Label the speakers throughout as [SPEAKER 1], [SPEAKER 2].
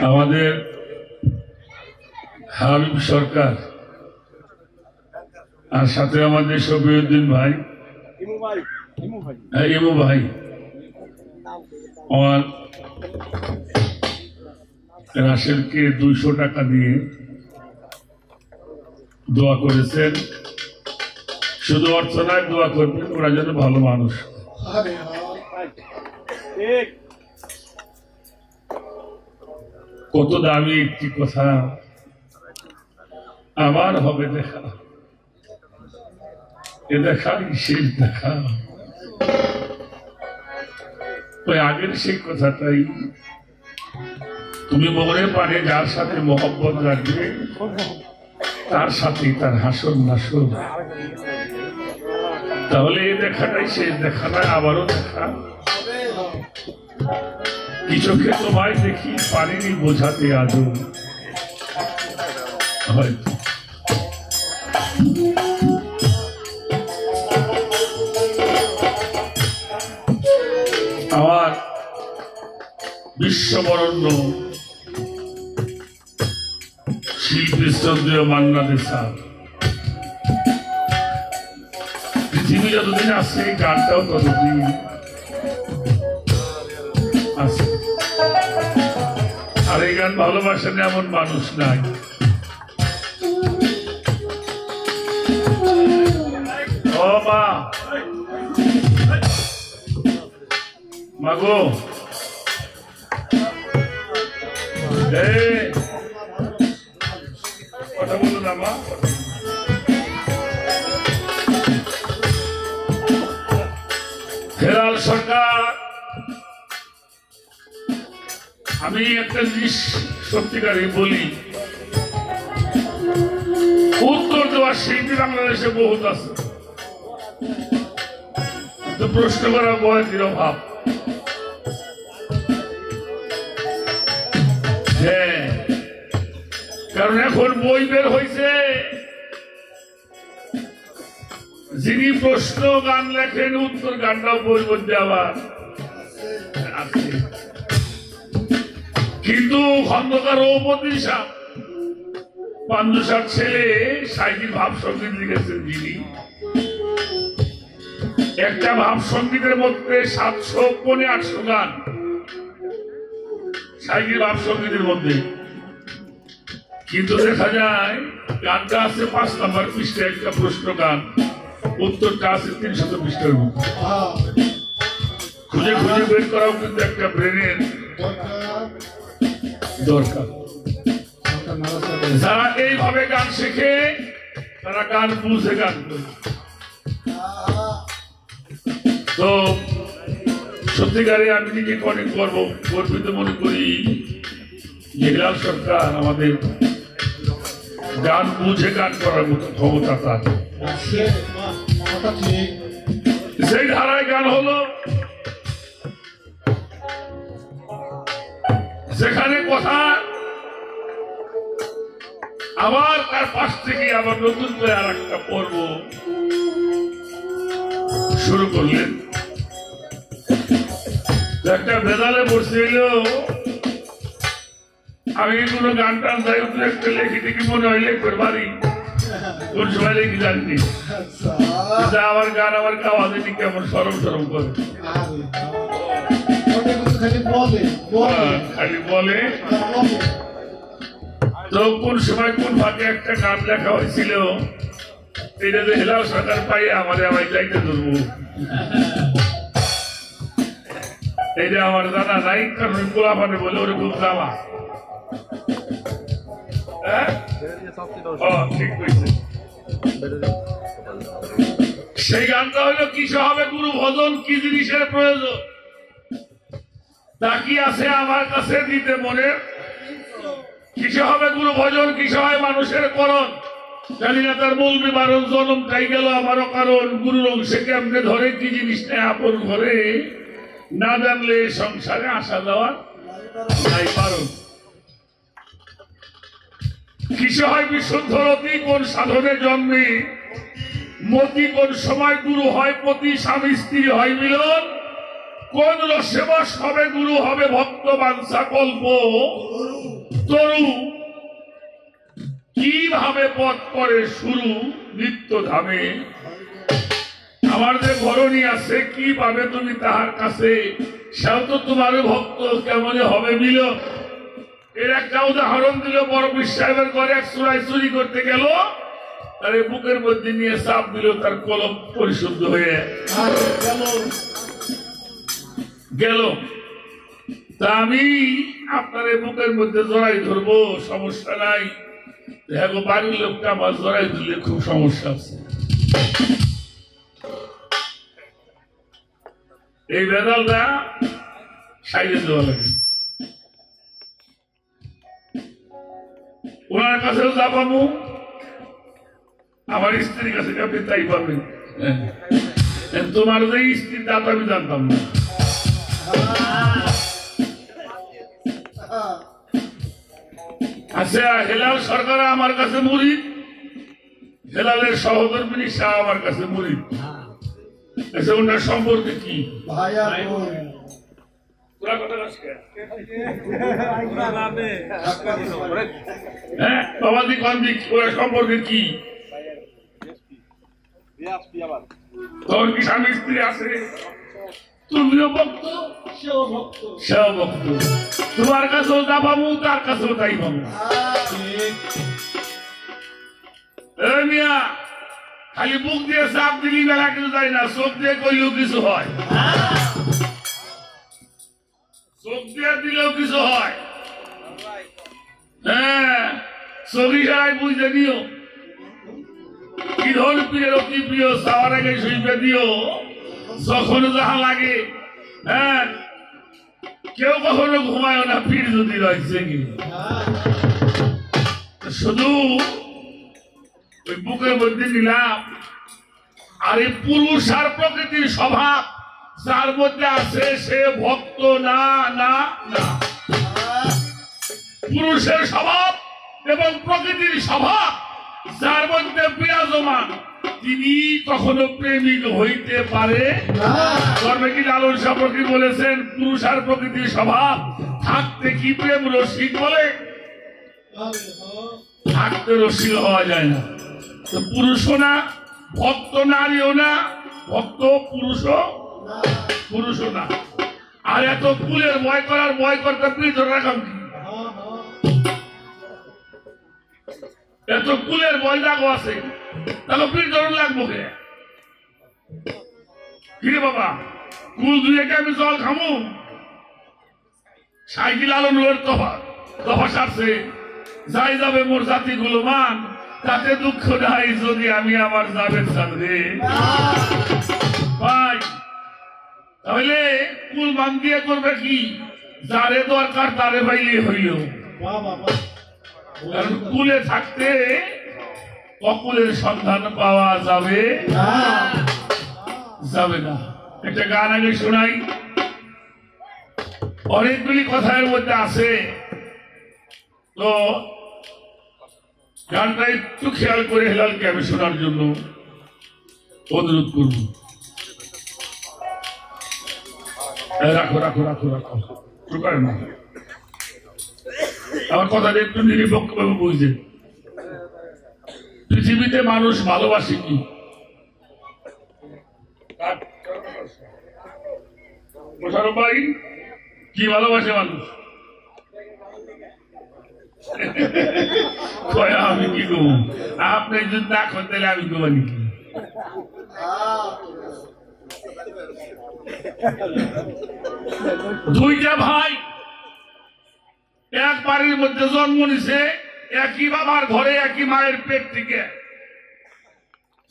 [SPEAKER 1] আমাদের হাবিব সরকার আর সাথে আমাদের শফিউদ্দিন ভাই, ইমু ভাই আমার রাসেলকে 200 টাকা দিয়ে দোয়া করেছেন। শুধু অর্থ নয়, দোয়া করবেন ওরা যেন ভালো মানুষ। কত দামি একটি কথা, আবার হবে দেখা, এ দেখা শেষ দেখা। ওই আগের সেই কথাটাই, তুমি মনে পারে যার সাথে মহব্বত রাখবে তার সাথে তার হাসর নাসর, তাহলে এই দেখাটাই শেষ দেখা না, আবারও দেখা। কিছুকে তোমায় দেখি পারিনি বোঝাতে আজও, হয়তো আমার বিশ্ববরণ্য শিল্পী শ্রদ্ধেয় মান্না দে স্যার, পৃথিবী যতদিন আছে এই গানটাও ততদিন আছে। আর এই গান ভালোবাসেন এমন মানুষ নাই। ও মা, মাগো, কথা বলো না মা। হেলাল সরকার, আমি একটা জিনিস সত্যিকারই বলি, উত্তর দেওয়ার শিল্পী বাংলাদেশে বহুত আছে, তো প্রশ্ন করা বয়সের অভাব। হ্যাঁ, কারণ এখন বই বের হয়েছে, যিনি প্রশ্ন গান লেখেন উত্তর গানটাও বই মধ্যে আবার আছে। কিন্তু খন্দকার রৌপতি শাহ পাঞ্জুসার ছেলে সাইকির ভাব সঙ্গীত লিখেছেন, যিনি একটা ভাব সঙ্গীতের মধ্যে 700-800 গান সাইকির ভাব সঙ্গীতের মধ্যে, কিন্তু দেখা যায় গানটা আছে 5 নম্বর পৃষ্ঠায়, একটা প্রশ্ন গান, উত্তরটা আছে 300 পৃষ্ঠার মধ্যে। খুঁজে খুঁজে বের করাও কিন্তু একটা ব্রেনের দরকার। যারা এইভাবে গান শেখে তারা গান বুঝে গান করে। তো সত্যিকারে আমি নিজেকে অনেক গর্বিত মনে করি যে হেলাল সরকার আমাদের গান বুঝে গান করার মতো ক্ষমতা তার। সেই ধারায় গান হলো যেখানে কথা আবার তার পাশ থেকে আবার নতুন করে আর একটা পর্ব শুরু করলেন। একটা বেদালে বসছিল, আমি কোনো গান টান যাই একটা লেখি দেখি মনে হয় লিখতে পারি, কোন সময় লিখি জানি আমার গান আমার গাওয়া দেখি কেমন সরম সরম করে, খালি বলে। তো কোন সময় কোন ভাগে একটা গান লেখা হয়েছিল, এটা যে হেলাল সরকার পাই আমাদের আমার যাইতে ধরবো, এটা আমার জানা নাই, কারণ গোলা পানে বলে ওরে খুব জামা। সেই গানটা হইলো কিসে হবে গুরু ভজন, কি জিনিসের প্রয়োজন, তা কি আছে আমার কাছে দিতে মনে, কিসে হবে গুরু ভজন, কিসে হয় মানুষের করণ, জানি না তার মূল বিবরণ, জনম তাই গেল আমারও কারণ, গুরুর অংশে কেমনে ধরে, কি জিনিস নেই আপন ঘরে, না জানলে সংসারে আসা যাওয়ার নাই পারো। কিসে হয় বিশুদ্ধ রতি, কোন সাধনে জন্মে মতি, কোন সময় গুরু হয় পতি, স্বামী স্ত্রী হয় মিলন, কোন রসে বশ হবে গুরু হবে ভক্ত বাঞ্ছা কল্প তরু, কিভাবে পথ করে শুরু নিত্য ধামে। আমার যে ঘরণী আছে কি পাবে তুমি তাহার কাছে, সেও তো তোমার ভক্ত, কেমন হবে মিলন। এর একটা উদাহরণ দিল, বড় সাহেবের ঘরে এক চোরাই চুরি করতে গেল, তার বুকের মধ্যে নিয়ে চাপ দিল, তার কলম পরিশুদ্ধ হয়ে গেল। তা আমি আপনার বুকের মধ্যে জড়াই ধরবো, সমস্যা নাই। দেখো বাড়ির লোকটা আমার জড়াই দিলে খুব সমস্যা আছে। এই বেদালটা সাইডে দেওয়া লাগে। ওনার কাছেও যা পাবো, আমার স্ত্রীর কাছে আপনি তাই পাবেন। তোমার যে স্ত্রীর দাঁত আমি জানতাম না। আচ্ছা, হেলাল সরকার আমার কাছে মুরিদ, হেলালের সহধর্মিনী শাহ আমার কাছে মুরিদ। আচ্ছা, ওনার সম্পর্কে কি? হ্যাঁ বাবাদি কন্দিক, ওরা সম্পর্কে কি? তোর কি স্বামী স্ত্রী আছে? তুমিও ভক্ত, সেও ভক্ত। তোমার কাছেও যা পাবো, তার কাছেও তাই পাবো। মিয়া খালি বুক দিয়ে চাপ দিলি মেলা কিছু যায় না, চোখ দিয়ে কইলেও কিছু হয়, চোখ দিয়ে দিলেও কিছু হয়। হ্যাঁ, চোখি সারাই বুঝতে দিও, কি ধর প্রিয় অতি প্রিয়, চাওয়ার আগে শুইবে দিও যখন যাহা লাগে। হ্যাঁ, কেউ কখনো ঘুমায় না পীর যদি রয়েছে কি, শুধু ওই বুকের মধ্যে নিলাম। আর এই পুরুষ আর প্রকৃতির স্বভাব যার মধ্যে আছে সে ভক্ত না, না না। পুরুষের স্বভাব এবং প্রকৃতির স্বভাব যার মধ্যে বিরাজমান, তিনি কখনো প্রেমিক হইতে পারে না। কি লালন সম্পর্কে বলেছেন, পুরুষ আর প্রকৃতির স্বভাব থাকতে কি প্রেম রসিক বলে? থাকতে রসিক হওয়া যায় না। তো পুরুষও না, ভক্ত নারীও না, ভক্ত পুরুষও না। আর এত কুলের ভয় করার ভয় করতে প্রিয় রাখাম কি? এত কুলের ভয় লাগো আছে, তাহলে প্রিয় লাগবো কে? কি রে বাবা, কুল ধুয়ে কে আমি জল খামু? সাইকেল আলোর দফা সারছে, যাই যাবে মোর জাতি গুলো মান, তাতে দুঃখ নাই যদি আমি আমার যাবেন সাথে ভাই। তাহলে কুল মান দিয়ে করবে কি? যারে দরকার তারে পাইলে হইল। কারণ কুলে থাকতে অকুলের সন্ধান পাওয়া যাবে না। একটা গান আগে শোনাই, অনেকগুলি কথার মধ্যে আছে, তো গানটা একটু খেয়াল করে হেলালকে আমি শোনার জন্য অনুরোধ করব। রাখো রাখো রাখো রাখো, না আমার কথাটা একটু নিরপেক্ষভাবে বুঝছেন। পৃথিবীতে মানুষ ভালোবাসে কি? ভাই কি ভালোবাসে মানুষ? আমি কি করব? আপনি যদি না খান তাহলে আমি করবো কি? দুইটা ভাই এক বাড়ির মধ্যে জন্ম নিছে, একই বাবার ঘরে একই মায়ের পেট থেকে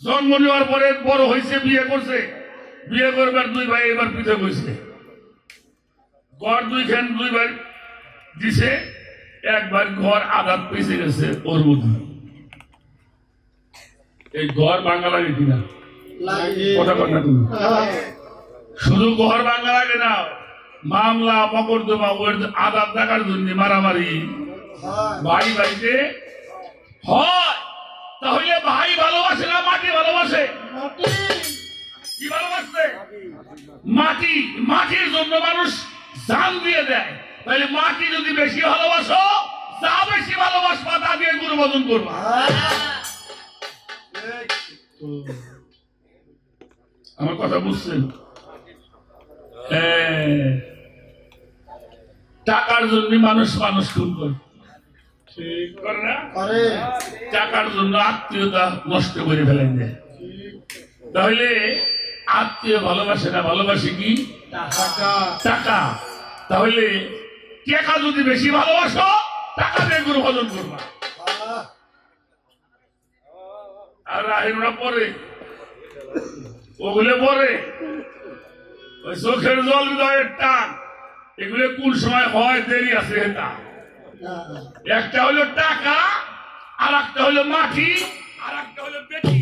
[SPEAKER 1] জন্ম নেওয়ার পরে বড় হয়েছে, বিয়ে করছে, বিয়ে করবার দুই ভাই এবার পৃথক হয়েছে। ঘর দুইখান দুই ভাই দিছে, একবার ঘর আঘাত পেয়েছে গেছে ওর মধ্যে। এই ঘর ভাঙা লাগে কিনা? কথা কথা তুমি শুধু ঘর ভাঙা লাগে না, মামলা মকদ্দমা ওর আদার টাকার জন্য মারামারি ভাই ভাইতে হয়। তাহলে ভাই ভালোবাসে না মাটি ভালোবাসে? কি ভালোবাসে? মাটি। মাটির জন্য মানুষ জান দিয়ে দেয়। তাহলে মাটি যদি বেশি ভালোবাসো, যা বেশি ভালোবাসবা তা দিয়ে গুরু ভজন করবা। আমার কথা বুঝছেন? টাকার জন্য মানুষ মানুষ খুন করে, ঠিক করে না? টাকার জন্য আত্মীয়তা নষ্ট করে ফেলেন দেয়। তাহলে আত্মীয় ভালোবাসে না, ভালোবাসে কি? টাকা। তাহলে টাকা যদি বেশি ভালোবাসো, টাকা দিয়ে গুরু ভজন করবা। আর রাহিরা পরে ওগুলো পরে ওই চোখের জল হৃদয়ের টান, এগুলো কোন সময় হয় দেরি আছে। এটা একটা হলো টাকা, আর একটা হলো মাটি, আর একটা হলো বেটি।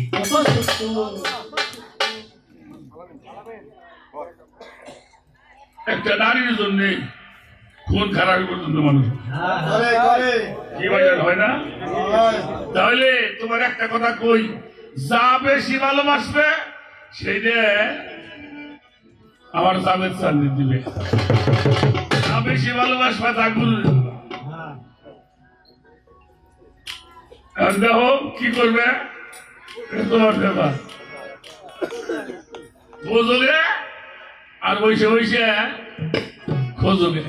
[SPEAKER 1] একটা নারীর জন্য খুন খারাপ পর্যন্ত মানুষ কি বাজার হয় না? তাহলে তোমার একটা কথা কই, যা বেশি ভালোবাসবে সেইটা আমার জামের চান্দি দিবে, যা বেশি ভালোবাসবে তা গুরু। দেখো কি করবে তোমার ব্যাপার, বোঝোগে আর বসে বসে খোঁজোগে।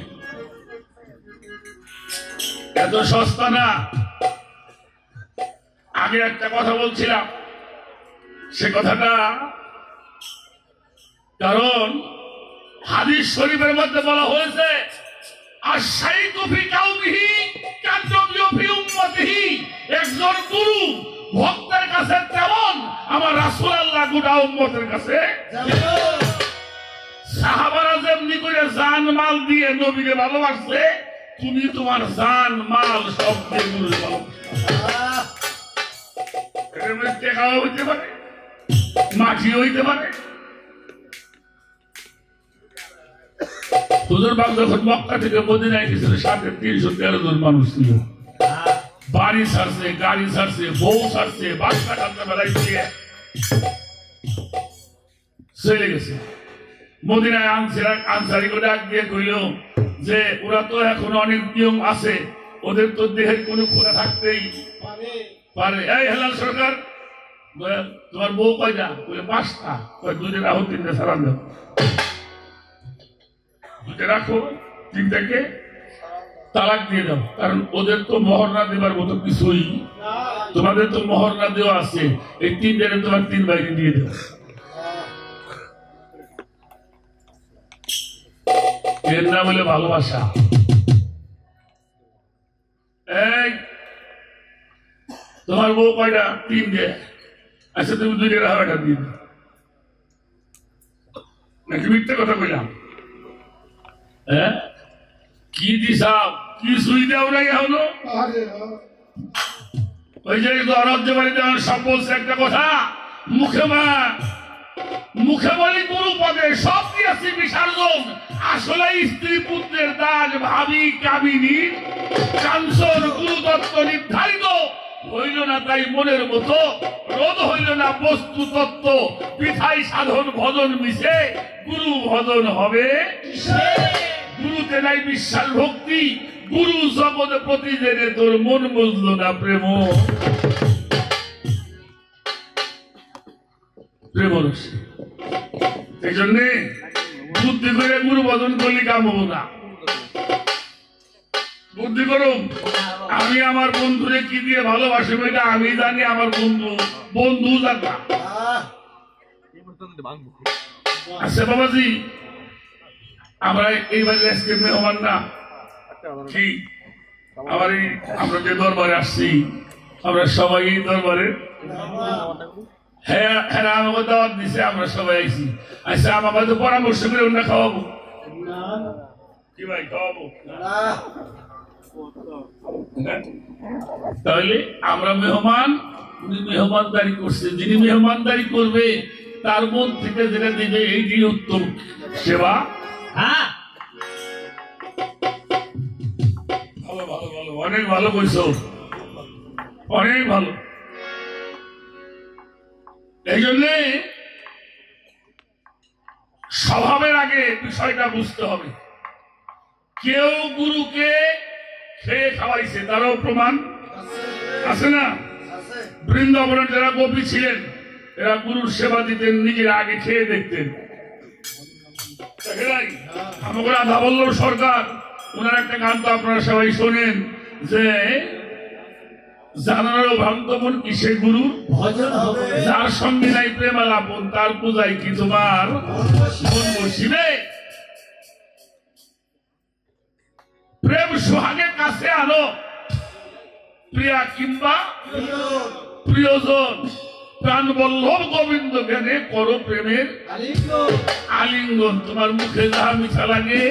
[SPEAKER 1] এত সস্তা না। আগে একটা কথা বলছিলাম, সে কথাটা কারণ হাদিস শরীফের মধ্যে বলা হয়েছে, একজন গুরু ভক্তের কাছে তেমন আমার রাসূলুল্লাহ গোটা উম্মতের কাছে। সাহাবারা যেমনি করে জান মাল দিয়ে নবীকে ভালোবাসছে, তুমি তোমার জান মাল সব দিয়ে গুরু টেকাও হইতে পারে, মাটি হইতে পারে। হুজুর বাপ যখন মক্কা থেকে মদিনায় গেছিল, 313 জন মানুষ ছিল। বাড়ি ছাড়ছে, গাড়ি ছাড়ছে, বউ ছাড়ছে, বাচ্চা কাচ্চা বেড়াইছে, চলে গেছে। মদিনায় আনসারি করে ডাক দিয়ে কইল যে ওরা তো এখন অনেক নিয়ম আছে, ওদের তো দেহের কোনো খোলা থাকতেই পারে। এই হেলাল সরকার, তোমার বউ কয়টা? বলে 5টা। দুইটা রাখো, 3টা সারান দাও। দুইটা রাখো, 3টাকে তালাক দিয়ে দাও। কারণ ওদের তো মোহর না দেবার মতো কিছুই, তোমাদের তো মোহর না দেওয়া আছে। এই 3টারে তোমার 3 বাইরে দিয়ে দাও। এর নাম হলে ভালোবাসা। এই তোমার বউ কয়টা? 3টে। আচ্ছা তুমি 2টা রাখো, 1টা দিয়ে দাও। নাকি মিথ্যে কথা কইলাম? হ্যাঁ, কি দিছাও? কি সুই দাও নাই হলো? ওই যে অরাজ্য বাড়িতে সব বলছে একটা কথা, মুখে বলি গুরু পদে সব দিয়েছি বিসর্জন, আসলে স্ত্রী পুত্রের দাস ভাবি কামিনী কাঞ্চন গুরুদত্ত নির্ধারিত হইল না, তাই মনের মতো রোধ হইল না বস্তু তত্ত্ব, পিঠাই সাধন ভজন মিশে গুরু ভজন হবে। গুরুতে নাই বিশ্বাস ভক্তি, গুরু জগৎ প্রতি জেনে তোর মন বুঝলো না প্রেম। এই জন্যে বুদ্ধি করে গুরু ভজন করলে কাম হবো না। বুদ্ধি করুন, আমি আমার বন্ধুরে কি দিয়ে ভালোবাসি এটা আমি জানি, আমার বন্ধু জানা। আচ্ছা বাবাজি, আমরা এইবারে আজকে মেহমান না কি, আমরা যে দরবারে আসছি, আমরা সবাই এই দরবারে হ্যাঁ আমাকে দাওয়াত দিছে, আমরা সবাই আইছি। আচ্ছা আমাকে তো পরামর্শ করে অন্য খাওয়াবো কি ভাই? খাওয়াবো তাহলে আমরা মেহমান, উনি মেহমানদারি করছে। যিনি মেহমানদারি করবে তার মন থেকে যেটা দিবে এই যে উত্তম সেবা।
[SPEAKER 2] হ্যাঁ
[SPEAKER 1] ভালো ভালো ভালো, অনেক ভালো কইছো, অনেক ভালো। এই জন্যে স্বভাবের আগে বিষয়টা বুঝতে হবে। কেউ গুরুকে খেয়ে খাওয়াইছে, তারও প্রমাণ আছে না? বৃন্দাবনের যারা গোপী ছিলেন এরা গুরুর সেবা দিতেন, নিজের আগে খেয়ে দেখতেন। আমাকে রাধাবল্লভ সরকার ওনার একটা গান তো আপনারা সবাই শোনেন যে জানারও ভ্রান্ত মন কিসে গুরু, যার সঙ্গে নাই প্রেম আলাপন তার পূজায় কি তোমার মন বসিবে। প্রেম সোহাগে কাছে আনো, প্রিয়া কিংবা প্রিয়জন, প্রাণ বল্লভ গোবিন্দ জ্ঞানে করো প্রেমের আলিঙ্গন। তোমার মুখে যাহা মিঠা লাগে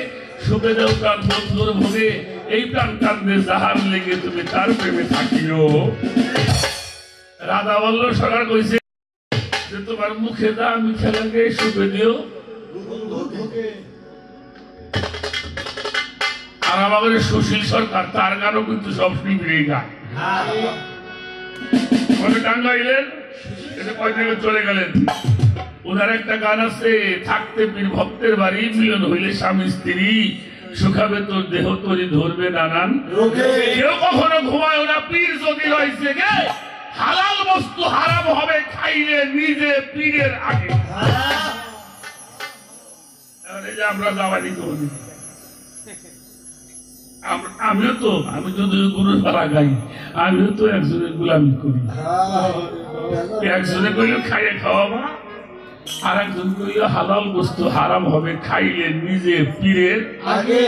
[SPEAKER 1] সুখে দেও প্রাণ বন্ধুর ভোগে, এই প্রাণ কান্দে যাহার লেগে তুমি তার প্রেমে থাকিও। রাধা বল্লভ সরকার কইছে যে তোমার মুখে যাহা মিঠা লাগে সুখে দিও। আর আমাদের সুশীল সরকার তার গানও কিন্তু সব শিবিরেই গান। টাঙ্গাইলেন কয়েকদিন চলে গেলেন, ওনার একটা গান আছে, থাকতে পীর ভক্তের বাড়ি মিলন হইলে স্বামী স্ত্রী, সুখাবে তোর দেহ তরি ধরবে নানান। কেউ কখনো ঘুমায় না, পীর যদি রয়েছে গে হালাল বস্তু হারাম হবে খাইলে নিজে পীরের আগে। আমরা দাওয়াতি করি, আমিও তো, আমি যদি গুরু তারা গাই, আমিও তো একজনের গোলামি করি। একজনে কইল খাইয়ে খাওয়াবা, আর একজন কইল হালাল বস্তু হারাম হবে খাইলে নিজে পীরের আগে।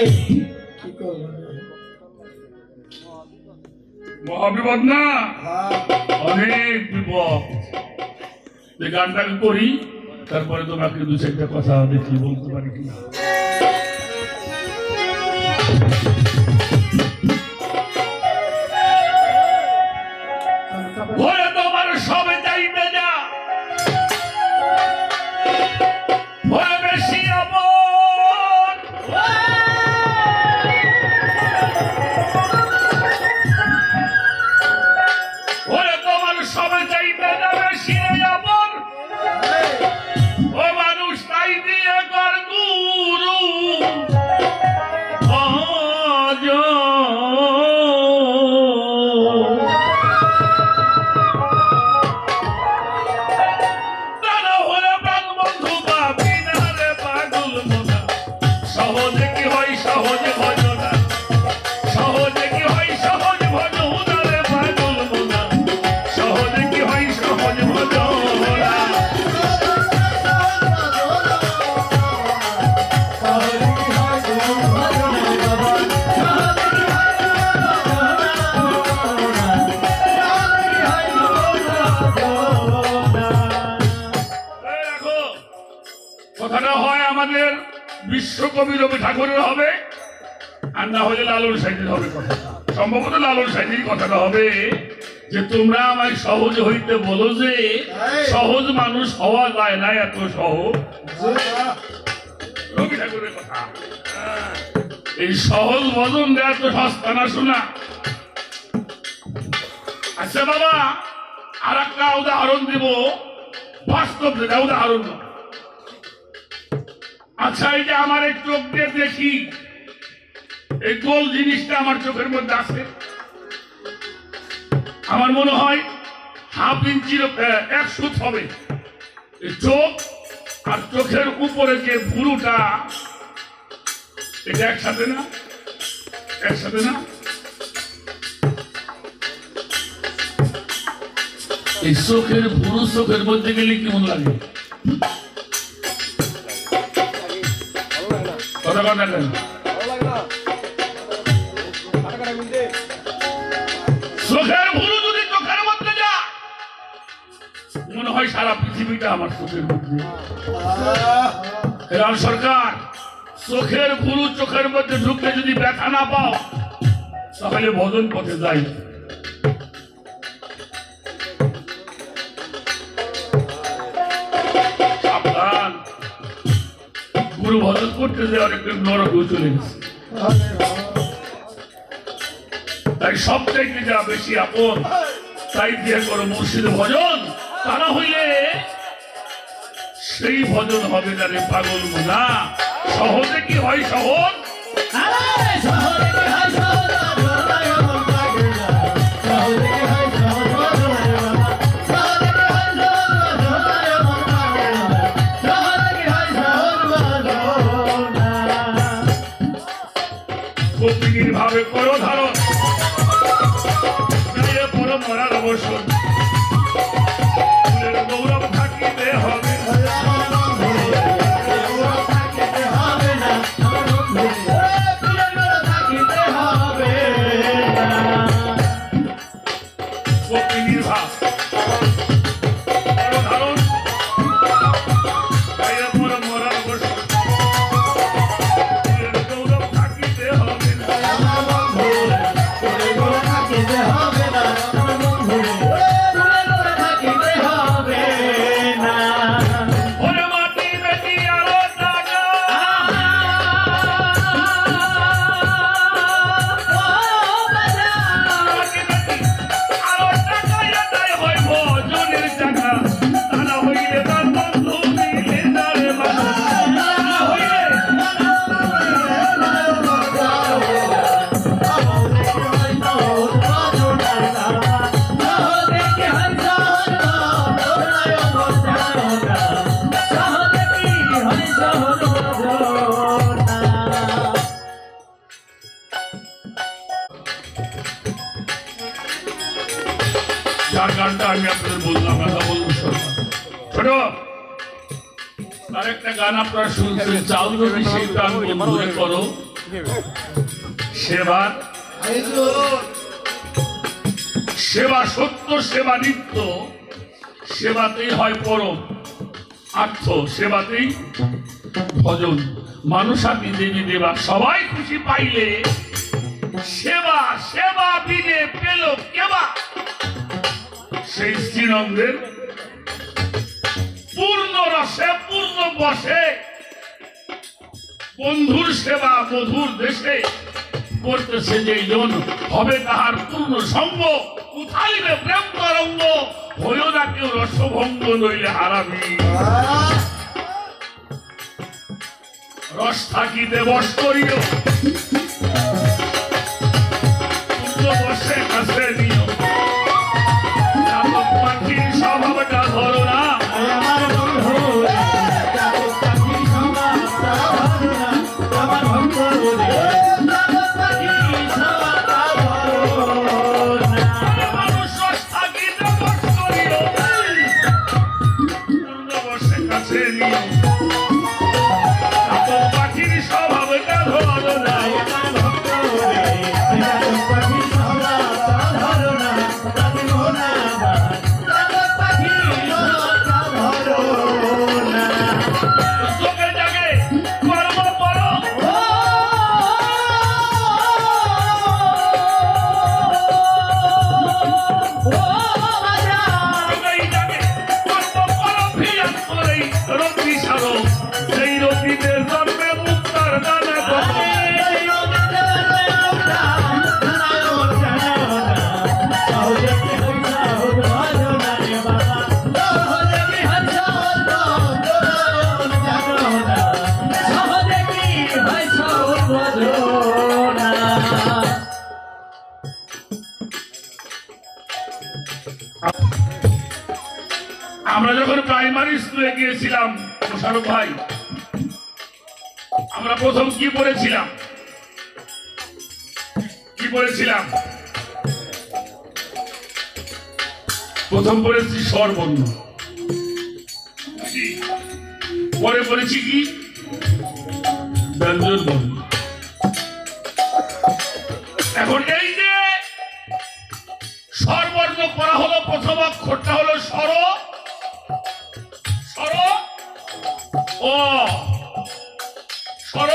[SPEAKER 1] মহাবিপদ না, অনেক বিপদ। যে গানটাকে করি তারপরে তোমাকে দু চারটা কথা দেখি বলতে পারি কিনা। ঘরে তোমার সবে যাইবে না, ভয় বেশি আমার। ঘরে তোমার সবে যাইবে না বেশি আমার, ও মানুষ তাই দিয়ে কর গুরু বিশ্বকবি রবি ঠাকুরের হবে, আর না হলে লালন সাহিত্যের হবে। কথা সম্ভবত লালন সাহিত্যের কথাটা হবে যে তোমরা আমায় সহজ হইতে বলো যে সহজ মানুষ হওয়া যায় না এত সহজ। রবি ঠাকুরের কথা। এই সহজ ভজন দেওয়া তো সস্তা না শোনা। আচ্ছা বাবা, আর একটা উদাহরণ দিব, বাস্তব যেটা উদাহরণ। আচ্ছা এই যে আমার এই চোখ দিয়ে দেখি, এই গোল জিনিসটা আমার চোখের মধ্যে আছে, আমার মনে হয় হাফ ইঞ্চির 1 ফুট হবে। এই চোখ আর চোখের উপরে যে ভুরুটা, এটা একসাথে না, একসাথে না। এই চোখের ভুরু চোখের মধ্যে গেলে কেমন লাগে? চোখের ভুরু যদি চোখের মধ্যে যা, মনে হয় সারা পৃথিবীটা আমার চোখের মধ্যে। সরকার, চোখের ভুরু চোখের মধ্যে ঢুকলে যদি ব্যথা না পাও তাহলে ভজন পথে যাই। গুরু ভজন করতে যে অনেকটা নরকেও চলে গেছে। তাই সব থেকে যা বেশি আপন তাই দিয়ে করো মুর্শিদ ভজন, তা না হইলে সেই ভজন হবে না রে পাগল মোনা। সহজে কি হয় সহজ? গোপিনীর ভাবে করো ধারণ, পর মরার অবসর গৌরব থাকিতে হবে। গোপিনীর ভাব করো ধারণ, পর মরার অবসর গৌরব থাকিতে হবে না। যার গানটা আমি আপনাদের বললাম, কথা বলবো ছোট আরেকটা গান আপনারা শুনছেন, চাল যদি সেই প্রাণ বন্ধুরে করো সেবা, সেবা সত্য, সেবা নিত্য, সেবাতেই হয় পরম আর্থ, সেবাতেই ভজন। মানুষ আপনি দেবী দেবা সবাই খুশি পাইলে, সেবা সেবা বিনে পেল কেবা। সেই শ্রীনন্দের পূর্ণ রসে পূর্ণ বসে, বন্ধুর সেবা মধুর দেশে করতেছে যেই জন, হবে তাহার পূর্ণ সঙ্গ। উঠাইবে প্রেম তরঙ্গ, হইও না কেউ রসভঙ্গ, নইলে হারাবি। রস থাকিতে বস করিও, পূর্ণ বসে কাছে নিও। পাখির স্বভাবটা ধরো না, মানুষ রস থাকিতে বস করিও, পূর্ণ বসে কাছে নিও। পাখির স্বভাবটা ধরো না, আমরা যখন প্রাইমারি স্কুলে গিয়েছিলাম মোশারফ ভাই, আমরা প্রথম কি পড়েছিলাম? প্রথম পড়েছি স্বরবর্ণ, পরে পড়েছি কি ব্যঞ্জন বর্ণ। এখন এই যে স্বরবর্ণ করা হলো, প্রথম অক্ষরটা হলো স্বর, ও স্বর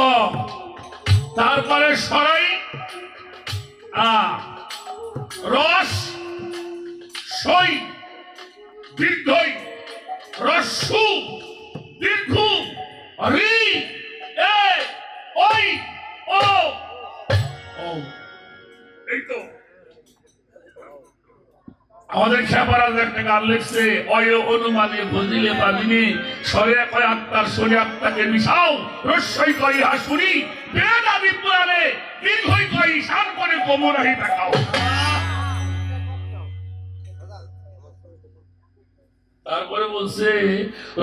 [SPEAKER 1] ও, তারপরে সরাই রস সই দীর্ঘই রস্যু দীর্ঘ রি এ ওই ও ও এই তো আমাদের খেপারাজ একটা গান লিখছে অয় অনুমানে বুঝিলে পাবিনি সরে কয় আত্মার সরে আত্মাকে মিশাও রস্যই কই হাসুরি বেদ আদি পুরাণে দীর্ঘই কই শান করে কোমরাহি তাকাও। তারপরে বলছে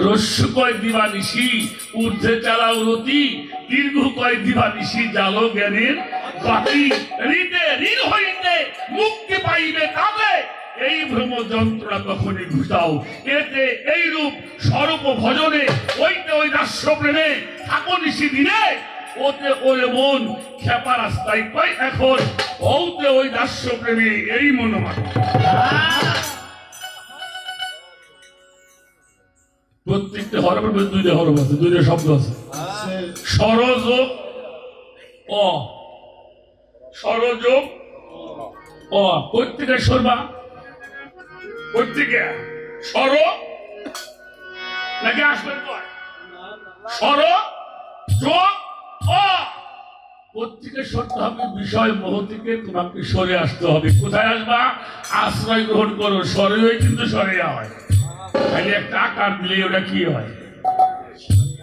[SPEAKER 1] রস্য কয় দিবানিশি ঊর্ধ্বে চালাও রতি দীর্ঘ কয় দিবানিশি জালো জ্ঞানের বাতি হৃদে ঋণ হইতে মুক্তি পাইবে কাবে এই ভ্রম যন্ত্রণা তখনই ঘুষাও। এতে এই রূপ স্বরূপ ভজনে ওইতে ওই দাস্য প্রেমে থাকো নিশি দিনে ওতে ওরে মন খেপা রাস্তায় কয় এখন ওতে ওই দাস্য প্রেমে এই মনোমান। প্রত্যেকটা হরফের মধ্যে দুইটা হরফ আছে, দুইটা শব্দ আছে। স্বরযোগ অ স্বরযোগ অ প্রত্যেকের সরবা প্রত্যেকে স্বর নাকি আসবেন স্বর যোগ অ প্রত্যেকের সরতে হবে বিষয় মোহ থেকে তোমাকে সরে আসতে হবে। কোথায় আসবা? আশ্রয় গ্রহণ করো। স্বরে কিন্তু সরে হয় খালি একটা আকার দিলে ওটা কি হয়?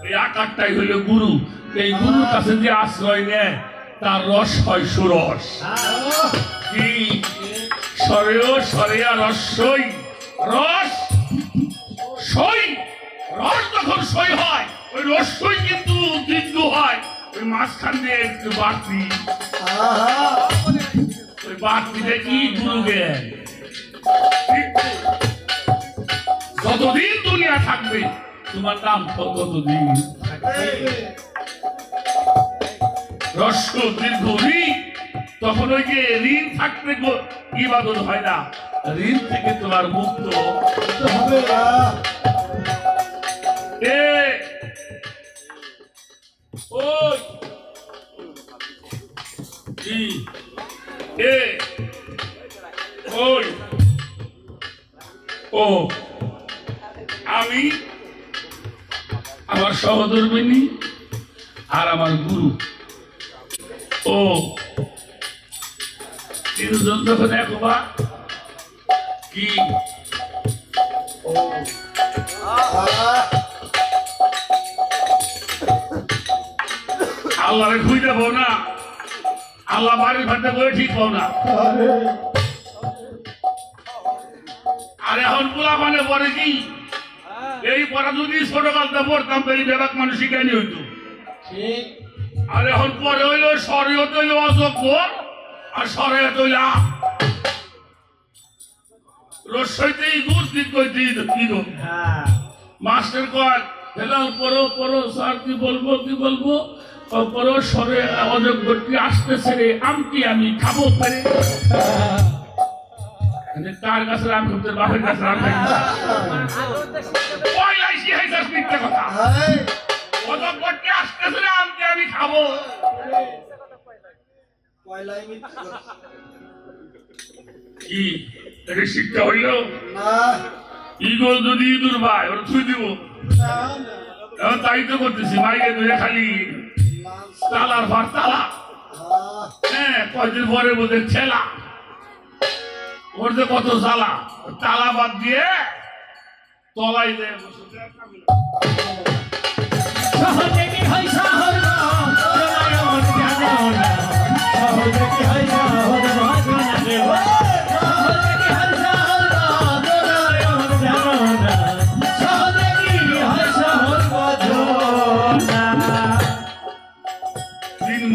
[SPEAKER 1] এই আকারটাই হইল গুরু। এই গুরুর কাছে যে আশ্রয় নেয় তার রস হয় সুরস। কি সরেও সরেয়া রসই রস সই রস যখন সই হয় ওই রসই কিন্তু দীর্ঘ হয়। ওই মাঝখান দিয়ে একটু বাড়তি ওই বাড়তিটা কি গুরু জ্ঞান। যতদিন দুনিয়া থাকবে তোমার নাম ততদিন রস্য দীর্ঘ ঋণ। তখন ওই যে ঋণ থাকতে ইবাদত হয় না, ঋণ থেকে তোমার মুক্ত হবে। আমি আমার সহধর্মিনী আর আমার গুরু ও তিনজন যখন একবা কি আল্লাহরে খুঁজে পাও না, আল্লাহ বাড়ি ভাড়া করে ঠিক পাও না। আর এখন পোলা মানে পরে কি এই পড়া যদি ছোট কালটা পড়তাম তো এই বেবাক মানুষ শিখানি হইতো। আর এখন পরে হইল শরীয়ত হইল অযোগ্য আর শরীয়ত হইল রসইতেই গুড় দিক কইতে মাস্টার কয় হেলাল পড়ো পড়ো স্যার কি বলবো পড়ো সরে অযোগ্যটি আসতেছে রে আমটি আমি খাবো পারে। তার কাছে রাম করতের বাপের কাছে রাম কথা অযোগ্যটি আসতেছে রে আমটি আমি খাবো। কি এটা শিক্ষা হইল? ইগল যদি ইঁদুর ভাই ওরা থুই দিব তাই তো করতেছি মাইকে ধরে খালি তালার ভার তালা। হ্যাঁ কয়দিন পরে বোধ ছেলা ওর যে কত জ্বালা তালা বাদ দিয়ে তলাই দেয়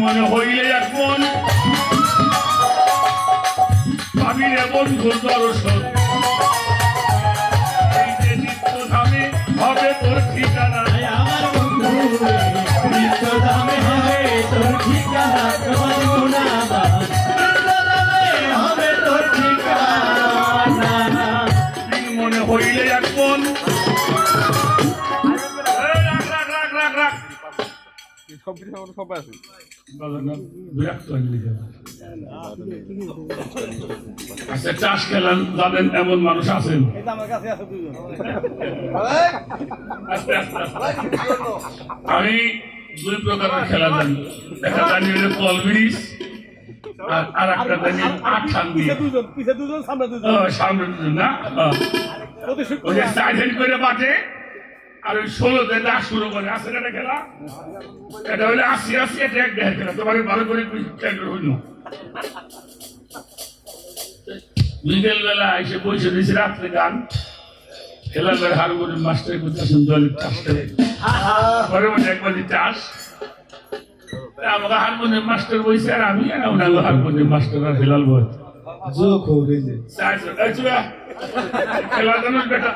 [SPEAKER 1] মনে হইলে এখন ভাবিলে বন্ধু দর্শন এই যে নিত্যধামে হবে তোর ঠিকানা। আমার বন্ধু নিত্যধামে হবে তোর ঠিকানা, হবে তোর ঠিকানা। মনে হইলে এখন
[SPEAKER 2] সবাই আছে
[SPEAKER 1] আচ্ছা চাষ খেলেন জানেন এমন মানুষ আছেন আমি দুই প্রকারের খেলা জানি একটা জানি হলো কল ব্রিজ আর একটা জানি আঠান দিয়ে সামনে দুজন না ওই যে সাইডেন করে বাটে আর ওই 16তে ডাক শুরু করে আছে একটা খেলা এটা হইলে 80 এটা এক দেহের খেলা তোমাকে ভালো করে হইল বিকেল বেলা এসে বসে দিয়েছি রাত্রে গান খেলার বেলা হারমোনিয়াম মাস্টার করতেছেন দলের চাষ করে ঘরে মধ্যে একবার চাষ আমাকে হারমোনিয়াম মাস্টার বইছে আর আমি হারমোনিয়াম মাস্টার আর হেলাল বই খেলা জানো বেটা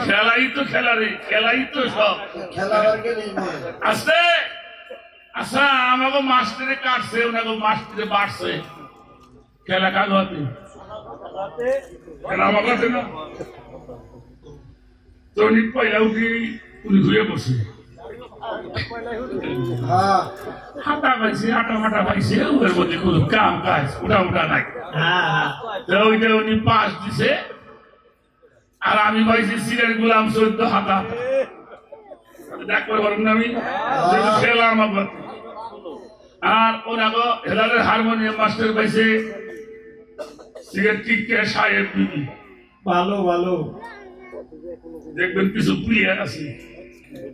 [SPEAKER 1] খেলাই তো খেলা রে খেলাই তো সব আসতে আচ্ছা আমাকে মাস্টারে কাটছে ওনাকে মাস্টারে বাড়ছে খেলা কাজ হতে খেলা আমার কাছে না তো উনি পয়লা উঠি উনি ঘুরে বসে হাঁটা পাইছে হাঁটা মাটা পাইছে ওর মধ্যে কোনো কাম কাজ উঠা উঠা নাই ওইটা উনি পাশ দিছে আর আমি পাইছি সিলের গুলাম 14 হাতা ডাক্তার বলেন না আমি খেলা আমার আর ওনাকে হেলালের হারমোনিয়াম মাস্টার পাইছে সিগারেট টিকে সাহেব বিবি
[SPEAKER 3] ভালো ভালো
[SPEAKER 1] দেখবেন কিছু প্লেয়ার আছে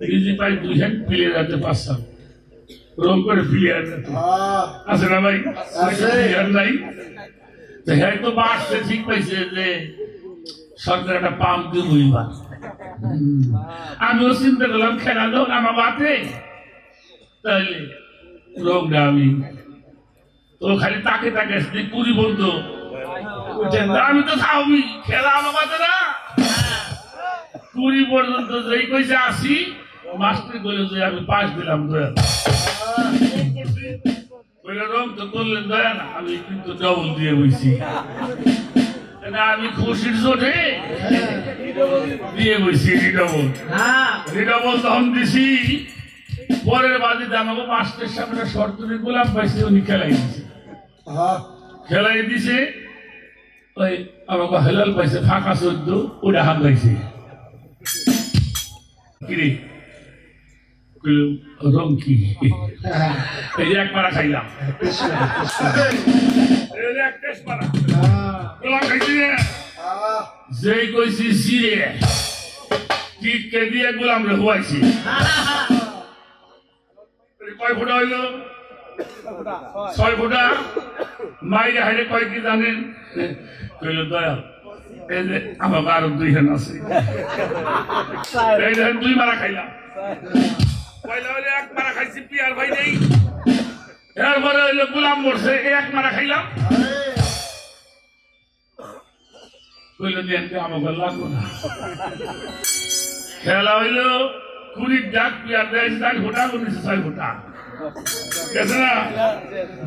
[SPEAKER 1] বিজি পাই 2 হ্যান্ড প্লেয়ার আছে 5-7 রং করে প্লেয়ার আছে না ভাই প্লেয়ার নাই তো হ্যাঁ তো বাড়ছে ঠিক পাইছে যে সরকার একটা পাম্প দিয়ে বইবা আমিও চিন্তা করলাম খেলা দাও আমার বাতে তাহলে রোগটা আমি তো খালি তাকে তাকে পুরি বলতো আমি তো খাওয়াবি খেলা আমার বাতে না 20 পর্যন্ত যেই কইছে আসি মাস্টার বলে যে আমি পাস দিলাম দয়া বলে রং তো করলেন দয়া না আমি কিন্তু ডবল দিয়ে বইছি আমি খুশির জোটে দিয়ে বইছি রিডবল তখন দিছি পরের বাজিতে আমাকে মাস্টারের সামনে শর্তরে গোলাম পাইছে উনি খেলাই দিছে ওই আমাকে হেলাল পাইছে ফাঁকা 14 ওটা হাত পাইছে কিরে রং কি এই যে এক মারা খাইলাম যেই কইছি সিরে টিকে দিয়ে গোলাম রে হওয়াইছি কয় ফুটা হইল 6 ফুটা মাইরে হাইরে কয় কি জানেন কইল দয়া এই যে আমার আরো 2 হেন আছে এই যে 2 মারা খাইলাম পয়লা হইলে 1 মারা খাইছি পিয়ার ভাই নেই এরপরে হইলো গোলাম মরছে 1 মারা খাইলাম কইলো দিয়ে আমাকে লাগবো না খেলা হইলো 20 ডাক পিয়ার দেয় 4 ফুটা 6 ফুটা গেছে না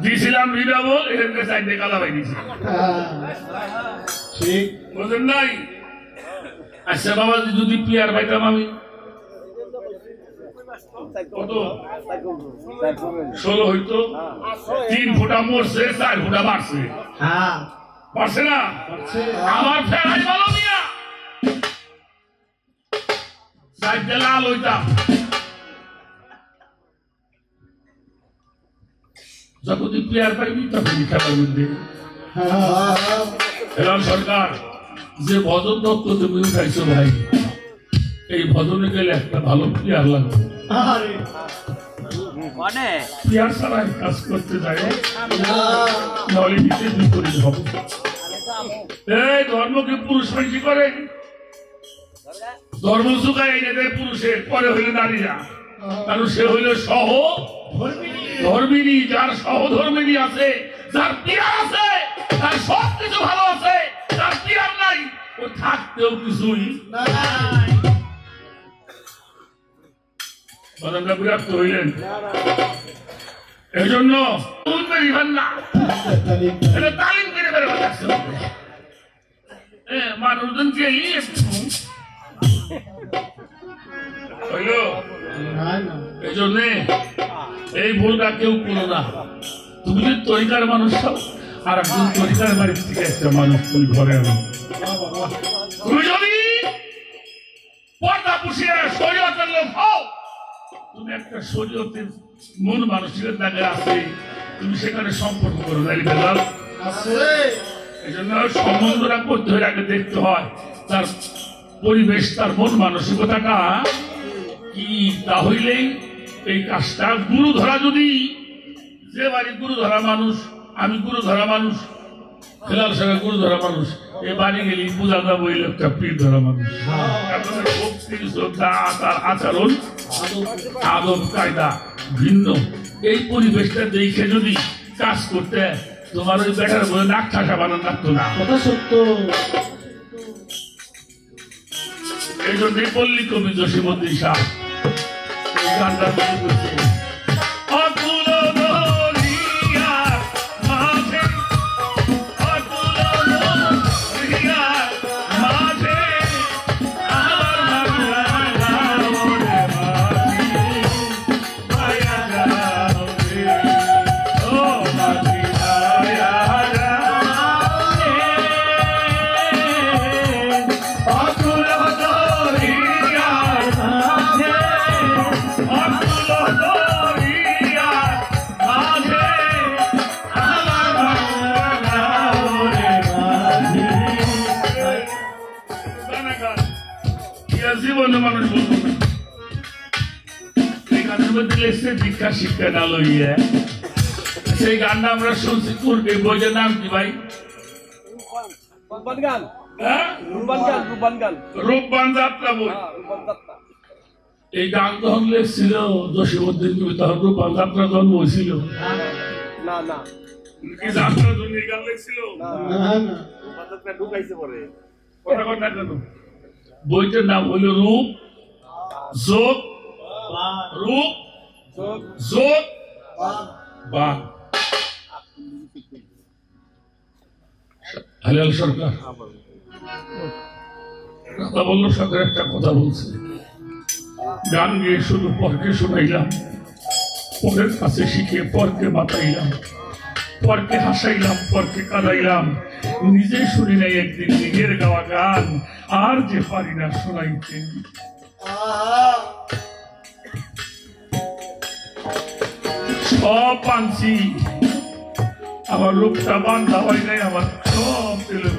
[SPEAKER 1] দিয়েছিলাম রিডাবল এর সাইডে কালা ভাই দিয়েছি ঠিক বুঝলেন নাই আচ্ছা বাবা যদি পিয়ার পাইতাম আমি কত 16 হইতো 3 ফুটা মরছে 4 ফুটা বাড়ছে পারছে না আমার ফেরাই ভালো মিয়া সাইডে লাল হইতাম যতদিন প্লেয়ার পাইনি ততদিন খেলার মধ্যে হেলাল সরকার যে ভজন তত্ত্ব তুমি উঠাইছো ভাই এই ভজনে গেলে একটা ভালো প্লেয়ার লাগবে প্লেয়ার ছাড়া কাজ করতে যায় নলে নিতে বিপরীত হবে এই ধর্মকে পুরুষ মানুষ করে ধর্ম চুকায় এনে পুরুষের পরে হইলে নারীরা কারণ সে হইল সহ ধর্মিনী যার সহধর্মিনী আছে যার প্রিয়ার আছে তার সব কিছু ভালো আছে যার প্রিয়ার নাই ও থাকতেও কিছুই বিরক্ত হইলেন এই জন্য তালিম করে বের হচ্ছে মানুষজনকে হইল এই জন্যে এই ভুলটা কেউ করো না। তুমি যদি তরিকার মানুষ হও আর একজন তরিকার বাড়ির থেকে একটা মানুষ তুমি ঘরে আনো। তুমি যদি পর্দা পুষিয়ে শরীয়তের লোক হও, তুমি একটা শরীয়তের মন মানসিকের দাগে আছে, তুমি সেখানে সম্পর্ক করো না। এই জন্য সম্বন্ধটা করতে হলে আগে দেখতে হয় তার পরিবেশ, তার মন মানসিকতাটা কি। তাহলেই এই কাজটা গুরু ধরা, যদি যে বাড়ি গুরু ধরা মানুষ, আমি গুরু ধরা মানুষ, খেলার সঙ্গে গুরু ধরা মানুষ, এই বাড়ি গেলি পূজা যাবো এই লোকটা পীর ধরা মানুষ। ভক্তি শ্রদ্ধা তার আচরণ আদব কায়দা ভিন্ন। এই পরিবেশটা দেখে যদি কাজ করতে তোমার ওই বেটার বলে নাক ঠাসা বানান লাগতো না। কথা সত্য। এই জন্যই পল্লী কবি জসীমউদ্দিন শাহ এই গানটা তৈরি করছে। জীবনে মানুষ বলবো না এই গানের মধ্যে লেগছে দীক্ষা শিক্ষা না লইয়া। সেই গানটা আমরা শুনছি। এই বইটার নাম কি ভাই? রূপবান যাত্রা বই। এই গান তখন লেগছিল জসীমউদ্দিন কবি, তখন রূপবান যাত্রা জন্ম হয়েছিল কি? যাত্রার জন্য এই গান লেগছিল? কথা কথা কেন? বইটার নাম হইল রূপ যোগ রূপ যোগ বান। হালাল সরকার কথা বললো, সরকার একটা কথা বলছে, গান গিয়ে শুধু পরকে শোনাইলাম, পরের কাছে শিখে পরকে মাতাইলাম, পরকে হাসাইলাম, পরকে কাঁদাইলাম, নিজে শুনি নাই একদিন নিজের গাওয়া গান, আর যে পারি না শোনাইতে। সব পানছি, আমার রূপটা বান্ধা হয় নাই, আমার সব পেলে।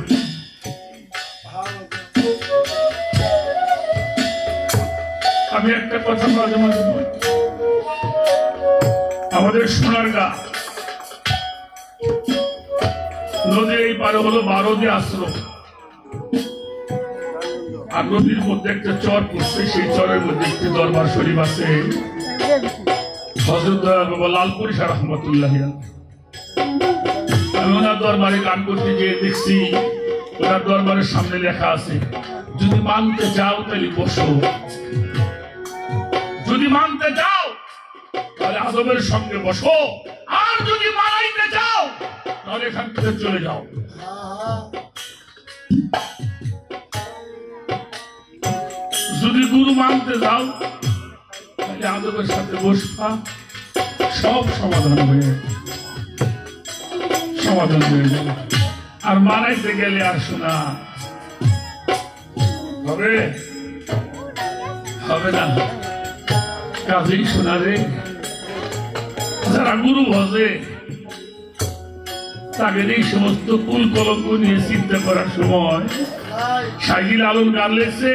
[SPEAKER 1] আমি একটা কথা মাঝে মাঝে বলি, আমাদের সোনারগাঁ নদীর এই পারে হলো 12 আশ্রম, আর নদীর মধ্যে একটা চর পড়ছে, সেই চরের মধ্যে একটি দরবার শরীফ আছে। হযরত লালপুরি শাহ রহমাতুল্লাহ, আমি ওনার দরবারে গান করতে গিয়ে দেখছি ওনার দরবারের সামনে লেখা আছে, যদি মানতে চাও তাহলে বসো, যদি মানতে চাও তাহলে আদবের সঙ্গে বসো, আর যদি মানাইতে চাও তাহলে এখান থেকে চলে যাও। যদি গুরু মানতে যাও তাহলে আদবের সাথে বসবা, সব সমাধান হয়ে যাবে। আর মানাইতে গেলে আর শোনা হবে হবে না। কাজেই শোনা রে, যারা গুরু ভজে তাদের এই সমস্ত কুল কলঙ্ক নিয়ে চিন্তা করার সময় শাকিল আলম গান লেগছে,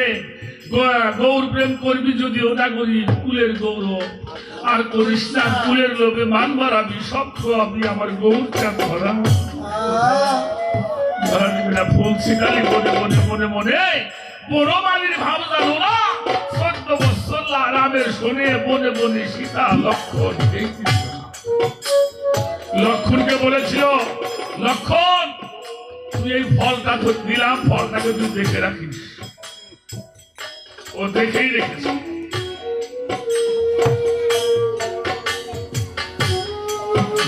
[SPEAKER 1] গৌর প্রেম করবি যদি ওটা করি কুলের গৌরব, আর করিস না কুলের লোভে মান বাড়াবি, সব খাবি আমার গৌর চাপ ধরা ধরা দিবি না। ফুল শিকালি মনে মনে মনে মনে বড় মালির ভাব জানো না, 14 বছর রামের শোনে বনে বনে সীতা লক্ষণ। লক্ষণকে বলেছিল, লক্ষণ তুই এই ফলটা দিলাম, ফলটাকে তুই দেখে রাখিস। ও দেখেই রেখেছে।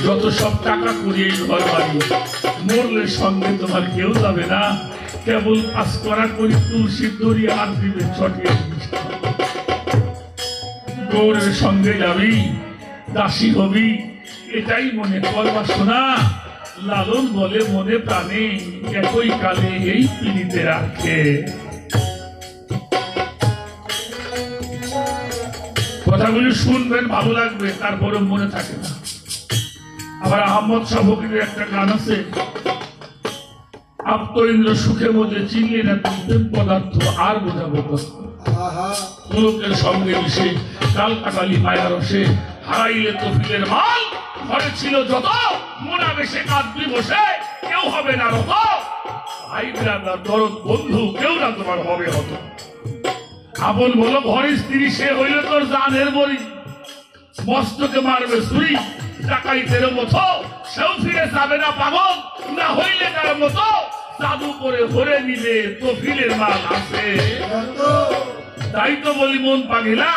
[SPEAKER 1] যত সব টাকা করিয়ে ঘর বাড়ি, মরলে সঙ্গে তোমার কেউ যাবে না, কেবল পাস করা করি তুলসী দড়ি আর দিবে ছটিয়ে। গৌরের সঙ্গে যাবি, দাসী হবি, এটাই মনে করবা শোনা। লালন বলে মনে প্রাণে একই কালে এই পিড়িতে রাখে। কথাগুলি শুনবেন, ভালো লাগবে, তারপরে মনে থাকে না। আবার আহমদ শাহ ফকিরের একটা গান আছে, আপ তো ইন্দ্র সুখে মধ্যে চিনলি না প্রেম পদার্থ আর বোঝাবো কত। লোকের সঙ্গে মিশে কাল কাটালি মায়া রসে, হারাইলে তফিলের মাল ঘরে ছিল যত, মোনা বেশে কাঁদবি বসে কেউ হবে না রত। ভাই বিরাদার দরদ বন্ধু কেউ না তোমার হবে হত। আপন বলো ঘরের স্ত্রী সে হইলে তোর জানের বড়ি, মস্তকে মারবে ছুরি ডাকাইতের মতো, সেও ফিরে যাবে না পাগল না হইলে তার মতো। জাদু করে ভরে নিবে তফিলের মাল আছে। তাই তো বলি মন পাগিলা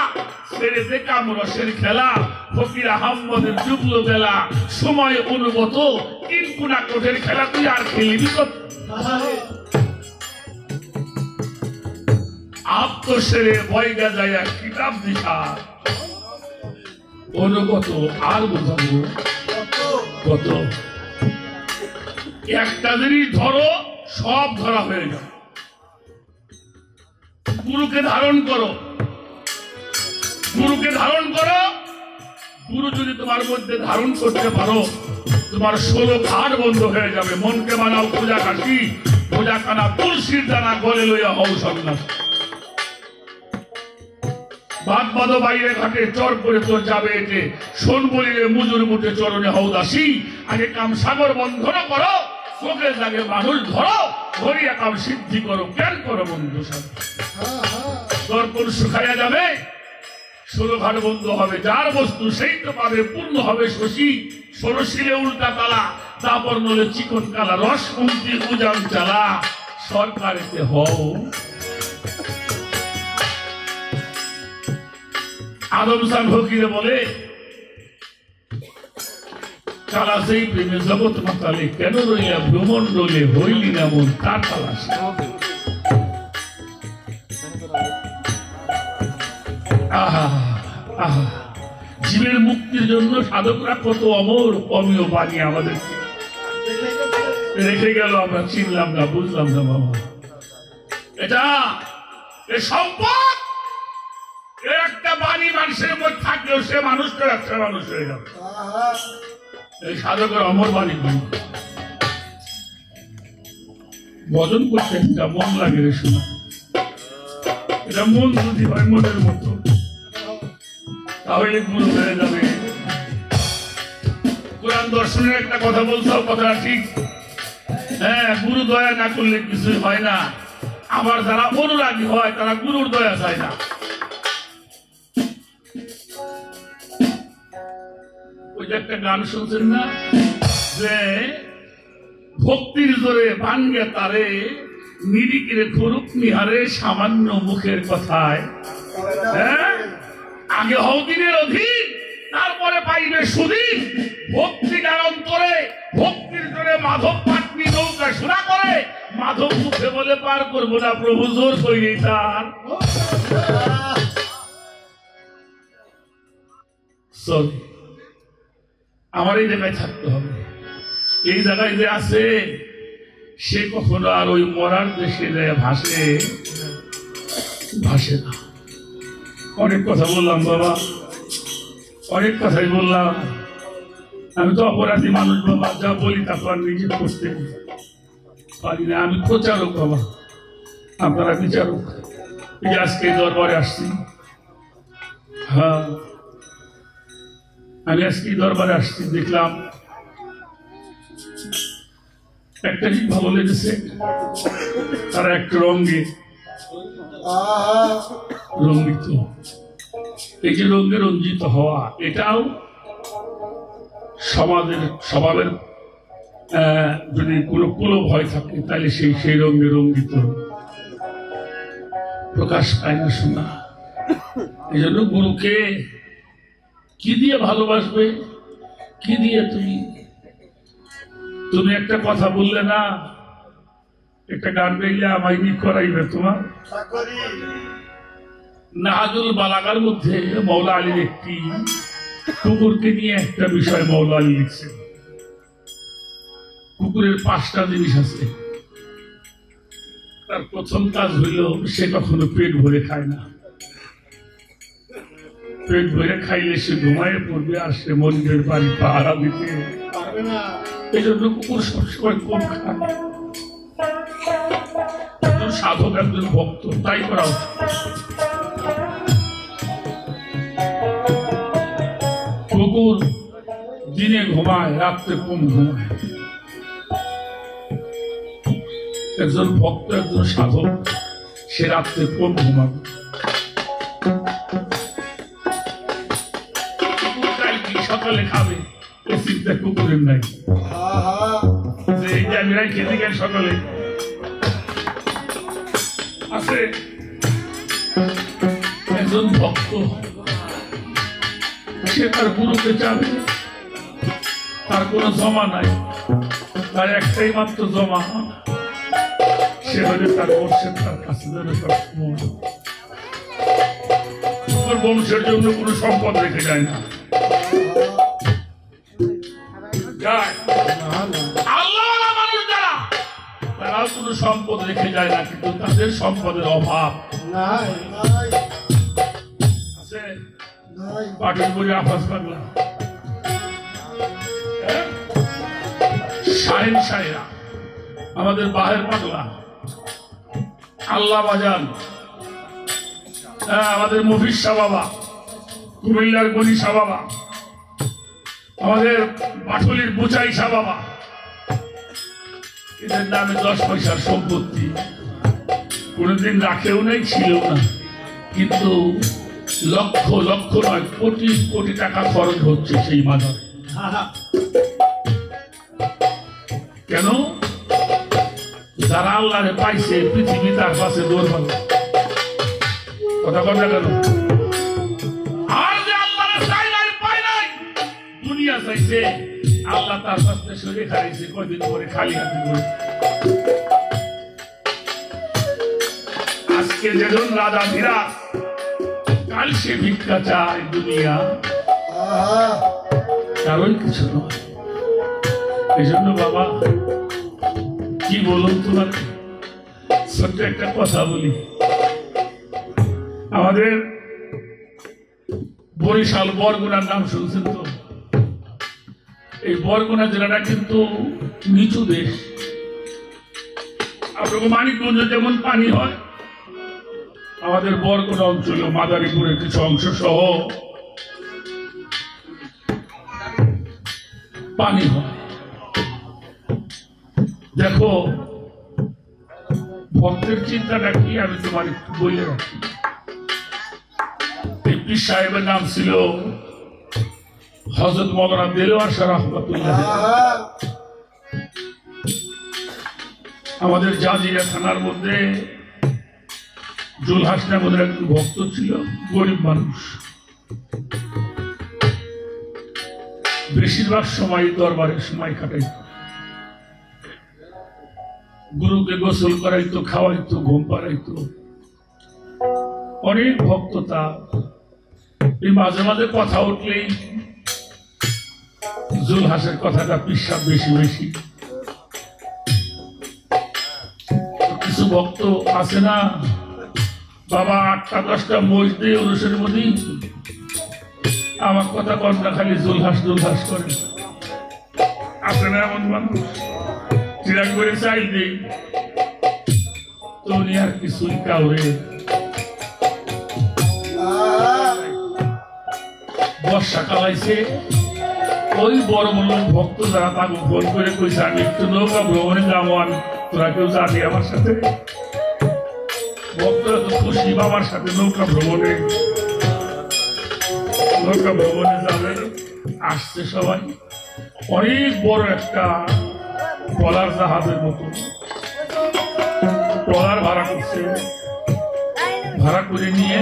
[SPEAKER 1] ছেড়ে দে কামরসের খেলা, ফকির আহম্মদের যুগলো বেলা সময় অনুগত, কিনকুনা কোটের খেলা তুই আর খেলিবি কত। আপ তো সেরে বয়গা যায় কিতাব দিশা, অনুগত আর বোঝাবো কত। একটা জিনিস ধরো সব ধরা হয়ে যাবে। গুরুকে ধারণ করো, গুরুকে ধারণ করো। গুরু যদি তোমার মধ্যে ধারণ করতে পারো, তোমার 16 ঘাট বন্ধ হয়ে যাবে। মনকে বানাও পূজা কাশি, পূজা কানা তুলসীর দানা গলে লইয়া হও সন্ন্যাস। বাদ বাদো বাইরে ঘাটে চর করে তোর যাবে এটে, শোন বলিলে মুজুর মুঠে চরণে হও দাসী। আগে কাম সাগর বন্ধন করো, চোখের জাগে মানুষ ধরো, ধরিয়া কাম সিদ্ধি করো, কেন করো বন্ধু সাথে। দর্পণ শুকাইয়া যাবে, 16 ঘাট বন্ধ হবে, যার বস্তু সেই তো পাবে, পূর্ণ হবে শশী। ষোড়শিলে উল্টা তালা, তারপর নলে চিকন কালা, রস কমতি উজান চালা, সরকারেতে হও। আদম সান ফকিরে বলে, চালা সেই প্রেমে জগৎ মাতালে, কেন রইয়া ভ্রমণ্ডলে হইলি না মন তার তালাশে। জীবের মুক্তির জন্য সাধকরা কত অমর অমীয় বাণী আমাদের রেখে গেল, আমরা চিনলাম না, বুঝলাম না বাবা। এটা সম্পদ, একটা বাণী মানুষের মধ্যে থাকলেও সে মানুষটা একটা মানুষ হয়ে যাবে। এই সাধকের অমর বাণী ভজন করতে একটা মন লাগে রে শোনা। এটা মন যদি হয় মনের মতো, তাহলে গুরু হয়ে যাবে। কোরআন দর্শনের একটা কথা বলছো, কথাটা ঠিক। হ্যাঁ, গুরু দয়া না করলে কিছুই হয় না। আবার যারা অনুরাগী হয় তারা গুরুর দয়া চায় না। ওই যে একটা গান শুনছেন না, যে ভক্তির জোরে ভাঙ্গে তারে, নিরিকিরে করুক নিহারে সামান্য মুখের কথায়। হ্যাঁ, আগে হও দিনের অধীন, তারপরে পাইবে সুদিন। ভক্তি গান করে, ভক্তির জোরে মাধব পাটনি নৌকা শোনা করে, মাধব মুখে বলে পার করবো না, প্রভু জোর করি তার। সরি, আমার এই জায়গায় থাকতে হবে। এই জায়গায় যে আছে সে কখনো আর ওই মরার দেশে যায় ভাসে ভাসে না। অনেক কথা বললাম বাবা, অনেক কথাই বললাম। আমি তো অপরাধী মানুষ বাবা, যা বলি তা তো আর নিজে করতে পারি না। আমি প্রচারক বাবা, আপনারা বিচারক। এই আজকে দরবারে আসছি। হ্যাঁ, আমি আজকে দরবারে আসছি, দেখলাম একটা জিনিস ভালো লেগেছে, তারা একটা রঙে রঞ্জিত। এই যে রঙে রঞ্জিত হওয়া, এটাও সমাজের স্বভাবের যদি কোনো কুলো ভয় থাকে তাহলে সেই রঙে রঞ্জিত প্রকাশ পায় না শোনা। এই জন্য গুরুকে কি দিয়ে ভালোবাসবে, কি দিয়ে তুমি একটা কথা বললে না, একটা গান গাইলে আমায় নি করাইবে তোমার নাহাজুল বালাগার মধ্যে মৌলা আলীর একটি কুকুরকে নিয়ে একটা বিষয় মৌলা আলী লিখছেন। কুকুরের 5টা জিনিস আছে। তার প্রথম কাজ হইল সে কখনো পেট ভরে খায় না। পেট ভরে খাইলে সে ঘুমায় পড়বে আর সে মন্দিরের বাড়ি পাহারা দিতে পারবে না। এই জন্য কুকুর সবসময় কম খায়। সাধক একজন ভক্ত তাই করা উচিত। কুকুর দিনে ঘুমায়, রাত্রে কম ঘুমায়। একজন ভক্ত একজন সাধক সে রাত্রে কম ঘুমাবে। সকালে খাবে এ চিন্তা কুকুরের নাই যে এই যে আমি খেতে গেলে সকালে আছে। একজন ভক্ত সে তার গুরুকে চাবে, তার কোনো জমা নাই, তার একটাই মাত্র জমা, সে হলে তার বর্ষের তার কাছে যাবে। তার বংশের জন্য কোনো সম্পদ রেখে যায় না। আল্লাহওয়ালা মানুষ যারা তারাও কোনো সম্পদ রেখে যায় না, কিন্তু তাদের সম্পদের অভাব আছে। পাটের বই আফাস বাংলা শাহিন শাহেরা আমাদের বাহের পাগলা আল্লাহ বাজান, আমাদের মফিজ শাহ বাবা, কুমিল্লার গনি শাহ বাবা, আমাদের বাটুলির বুচাই শাহ বাবা, এদের নামে 10 পয়সার সম্পত্তি কোনদিন রাখেও নাই, ছিল না, কিন্তু লক্ষ লক্ষ নয় কোটি কোটি টাকা খরচ হচ্ছে সেই মাজারে। কেন? যারা আল্লাহরে পাইছে পৃথিবী তার পাশে দৌড় ভালো কথা কথা কেন? আর যে আল্লাহরে চাই নাই পাই নাই, দুনিয়া চাইছে, আল্লাহ তার পাশে সরে খাইছে কয়দিন পরে খালি হাতে করে। আজকে যেজন রাজা ধীরাজ, কাল সে ভিক্ষা চায় দুনিয়া, কারণ কিছু নয়। এই জন্য বাবা কি বলুন তোমার ছোট্ট একটা কথা বলি। আমাদের বরিশাল বরগুনার নাম শুনছেন তো? এই বরগুনা জেলাটা কিন্তু নিচু দেশ। আপনাকে মানিকগঞ্জ যেমন পানি হয়, আমাদের বরগুনা অঞ্চলে মাদারীপুরের কিছু অংশ সহ পানি হয়। দেখো ভক্তের চিন্তাটা কি আমি তোমার একটু বলে রাখি। এই পীর সাহেবের নাম ছিল হযরত মাওলানা দেলোয়ার শাহ রাহমাতুল্লাহ। আমাদের জাজিরা থানার মধ্যে জুলহাস নামের একজন ভক্ত ছিল, গরিব মানুষ, বেশিরভাগ সময় দরবারে সময় কাটাইত, গুরুকে গোসল করাইতো, খাওয়াইতো, ঘুম পাড়াইতো, অনেক ভক্ত তার। এই মাঝে মাঝে কথা উঠলেই জুলহাসের কথাটা পিসাব বেশি বেশি। কিছু ভক্ত আছে না বাবা 8টা 10টা মসজিদে অনুষ্ঠানের মধ্যে আমার কথা কন্যা খালি জুলহাস জুলহাস করে। আছে না এমন মানুষ? চিরাগ করে চাই দেই তো আর কিছুই কাউরে বর্ষাকাল আইছে, ওই বড় বড় ভক্ত যারা তাকে ফোন করে কইছে আমি একটু নৌকা ভ্রমণে যাবো, আমি তোরা কেউ যাবি আমার সাথে? ভক্তরা তো খুশি বাবার সাথে নৌকা ভ্রমণে যাবে। আসছে সবাই, অনেক বড় একটা ট্রলার জাহাজের মতো ট্রলার ভাড়া করছে। ভাড়া করে নিয়ে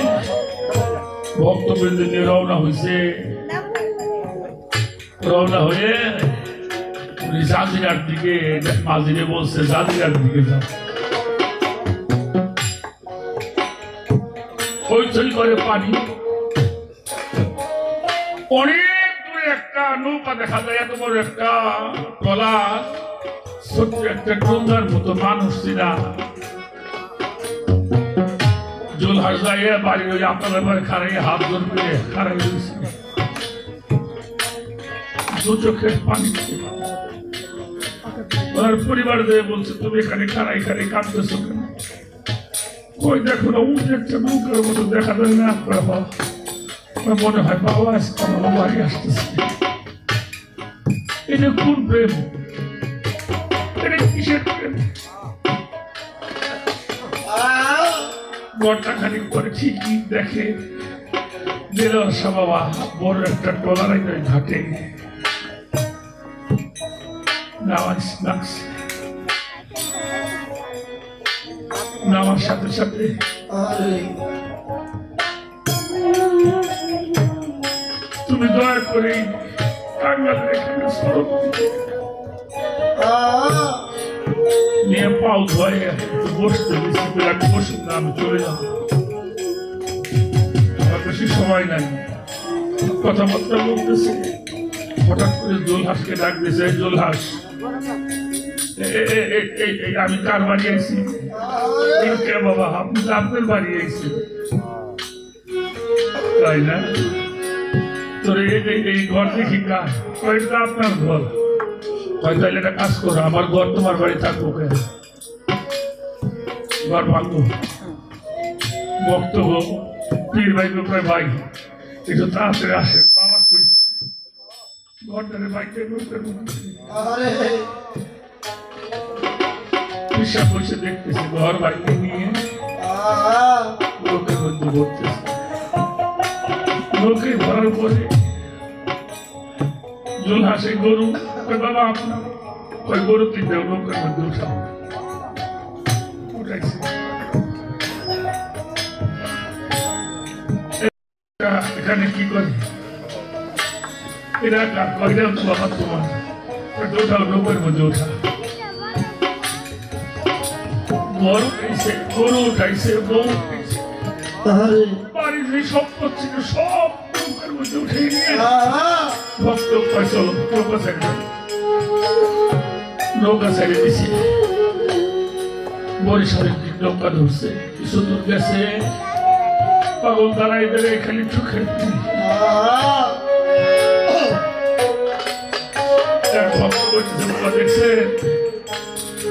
[SPEAKER 1] ভক্তবৃন্দ নিয়ে রওনা হয়েছে। রওনা হয়ে জাজিরার দিকে, মাঝিরে বলছে জাজিরার দিকে যাও। হইচই করে পানি। অনেক দূরে একটা নৌকা দেখা যায়, এত বড় একটা টলা, ছোট্ট একটা ডোঙ্গার মতো মানুষ ছিলা জোলহাস যাইয়া বাড়ি ওই আপনাদের বাড়ি খারাইয়া হাত জোর করে খারাই দিয়েছে, দু চোখের পানি। ওনার পরিবার দিয়ে বলছে তুমি এখানে খারাই খারাই কাঁদতেছো কেন? কই দেখো না উঠে একটা নৌকার মতো দেখা যায় না আপনার বাবা, মনে হয় বাবা আজকে আমার বাড়ি আসতেছে। এটা কোন প্রেম? এটা কিসের প্রেম? ঘরটা খানিক পরে ঠিকই দেখে দেলোয়ার বাবা বড় একটা ট্রলার ঘাটে নামার সাথে সাথে তুমি দয়া করে টাঙ্গালের এখানে নিয়ে পাও ধোয়ে বসতে দিচ্ছি, বিরাট বসুন না, আমি চলে যাব, আমার বেশি সময় নাই। কথাবার্তা বলতেছি, হঠাৎ করে জোলহাসকে ডাক দিয়েছে, জোলহাস আমি কার বাড়ি আইছি? কে বাবা? আপনি তো আপনার বাড়ি আইছি, তাই না? তোর এই ঘর দেখি কার? কয়েকটা আপনার ঘর। হয়তো এটা কাজ করো, আমার ঘর তোমার বাড়ি থাকবো কেন? ঘর ভাঙবো, বক্তব্য পীর ভাই কোথায় ভাই একটু তাড়াতাড়ি আসে, বাবা কইছে ঘরটারে বাইকে হিসাব বসে দেখতেছি, ঘর বাইকে নিয়ে লোকের মধ্যে ভরতেছে। লোকে ভরার পরে জোলহাসে গরু, বাবা আপনার ওই গরু তিনটে লোকের মধ্যে উঠাবো, উঠাইছে। এখানে কি করে এরা কয়টা তো বাবা তোমার ওঠাও, লোকের মধ্যে ওঠা। গরু উঠাইছে, গরু উঠাইছে, বউ উঠাইছে, বাড়ির যে সম্পত্তি ছিল সব লোকের মধ্যে উঠে নিয়ে ভক্ত ফয়সল নৌকা ছেড়ে দিছে। বরিশালের দিক নৌকা ধরছে, কিছু দূর গেছে, পাগল দাঁড়াই দাঁড়াই খালি চোখে দেখছে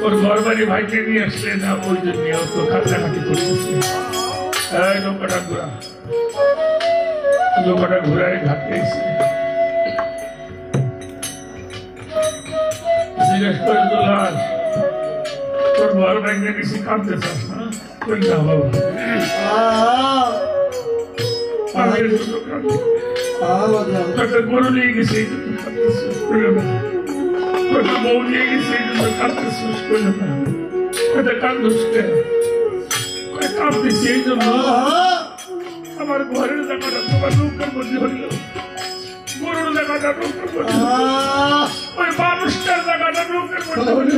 [SPEAKER 1] ওর ঘর বাড়ি ভাইকে নিয়ে আসলে না, ওই জন্য তো কাটাকাটি করতেছে। নৌকাটা ঘোরা, নৌকাটা ঘোরায় ঘাটে এসে জিজ্ঞেস করে দোলাস তোর ঘর ভাইকে বেশি কাঁদতে চাস না? কই না বাবা, একটা গরু নিয়ে গেছে বউ নিয়ে গেছে কাঁদতে শেষ করলে না, কান্দুস কাঁদতেছি এই জন্য আমার ঘরের জায়গাটা তোমার নৌকার মধ্যে হইল, গরুর জায়গাটা নৌকার মধ্যে, ওই মানুষটার জায়গাটা নৌকার মধ্যে হইল।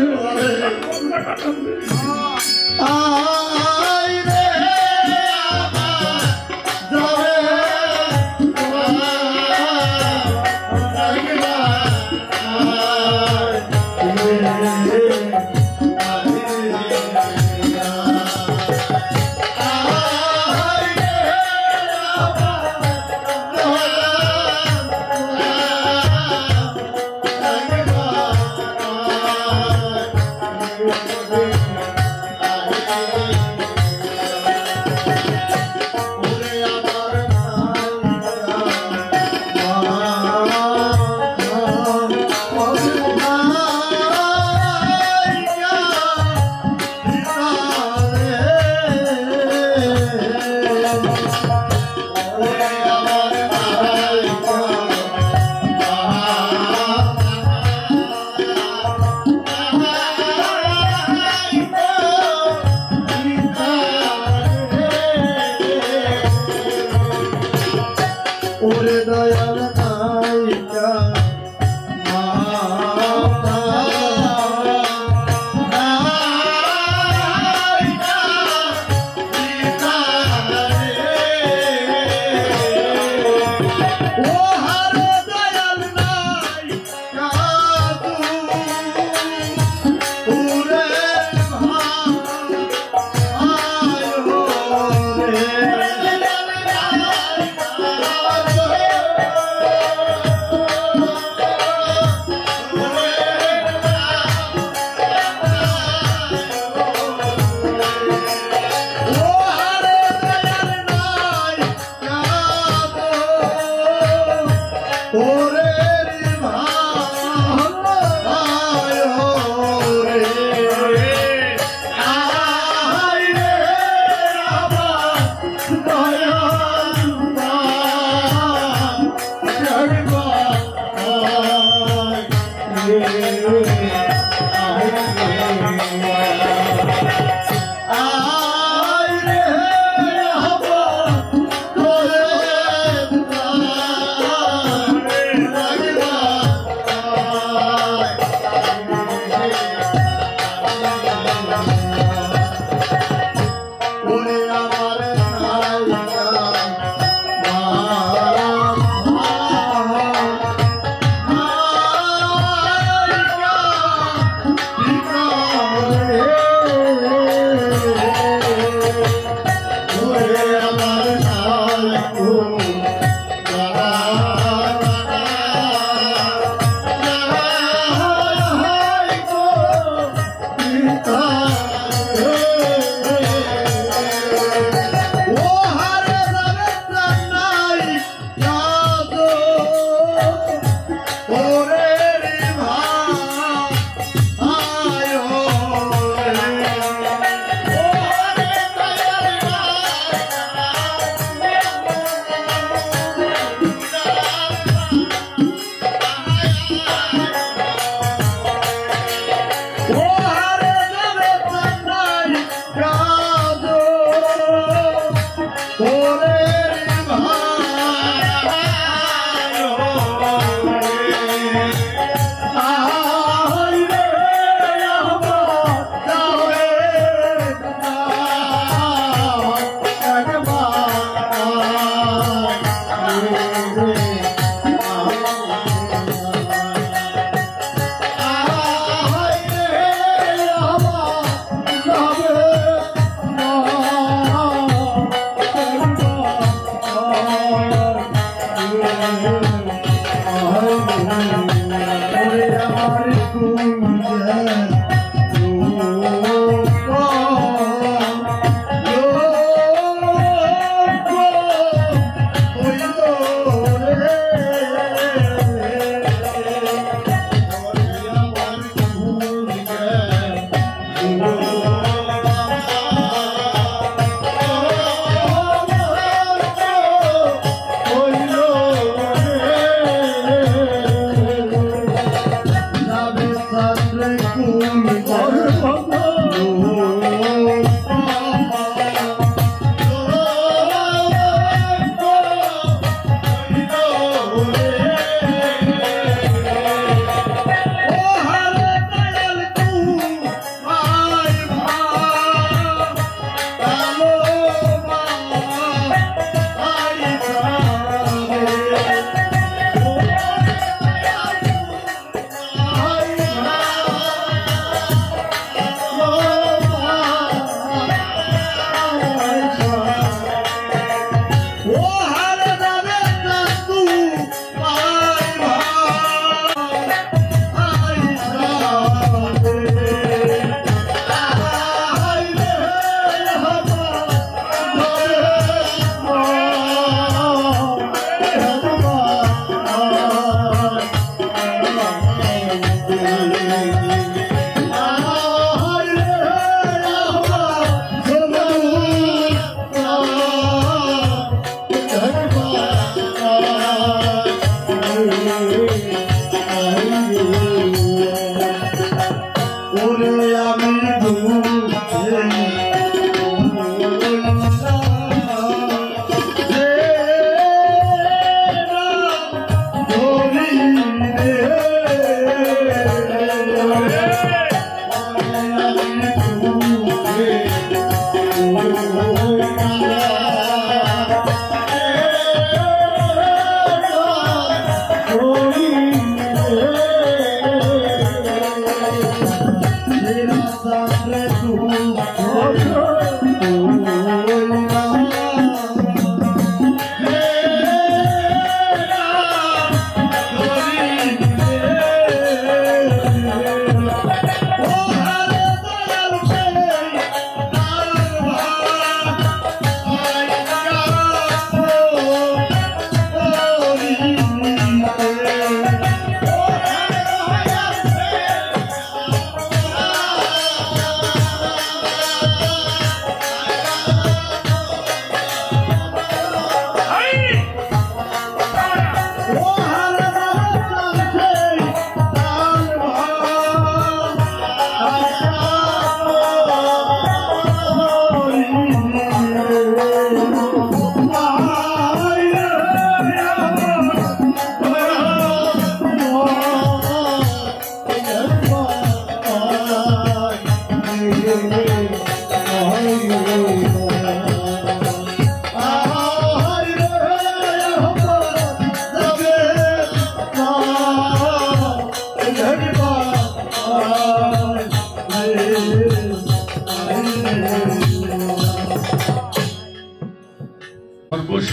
[SPEAKER 1] Hare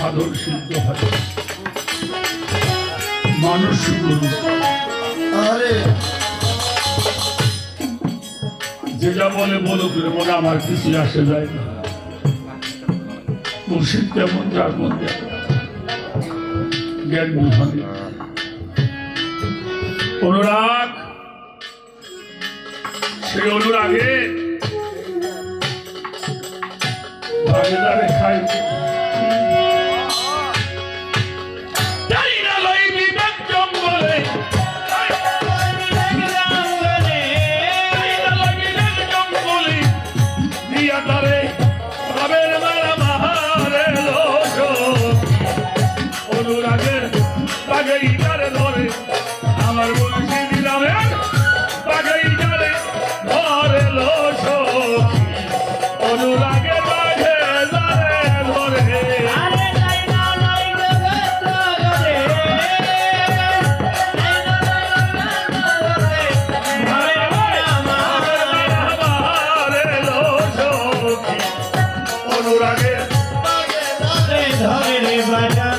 [SPEAKER 1] সাধন সিদ্ধ হয় মানুষ গুরু যে যা বলে বলো করে মনে আমার কিছু আসে যায় না মুর্শিদ কেমন যার মধ্যে জ্ঞান বিভাগে অনুরাগ সেই অনুরাগে ভাগিদারে খাই অনুরাগের বাগাই যারে ধরে আমার বলছি দিলামের বাগাই যারে ধরে লোস অনুরাগে বাঘে যারে ধরে অনুরাগে ধরে রে বাজা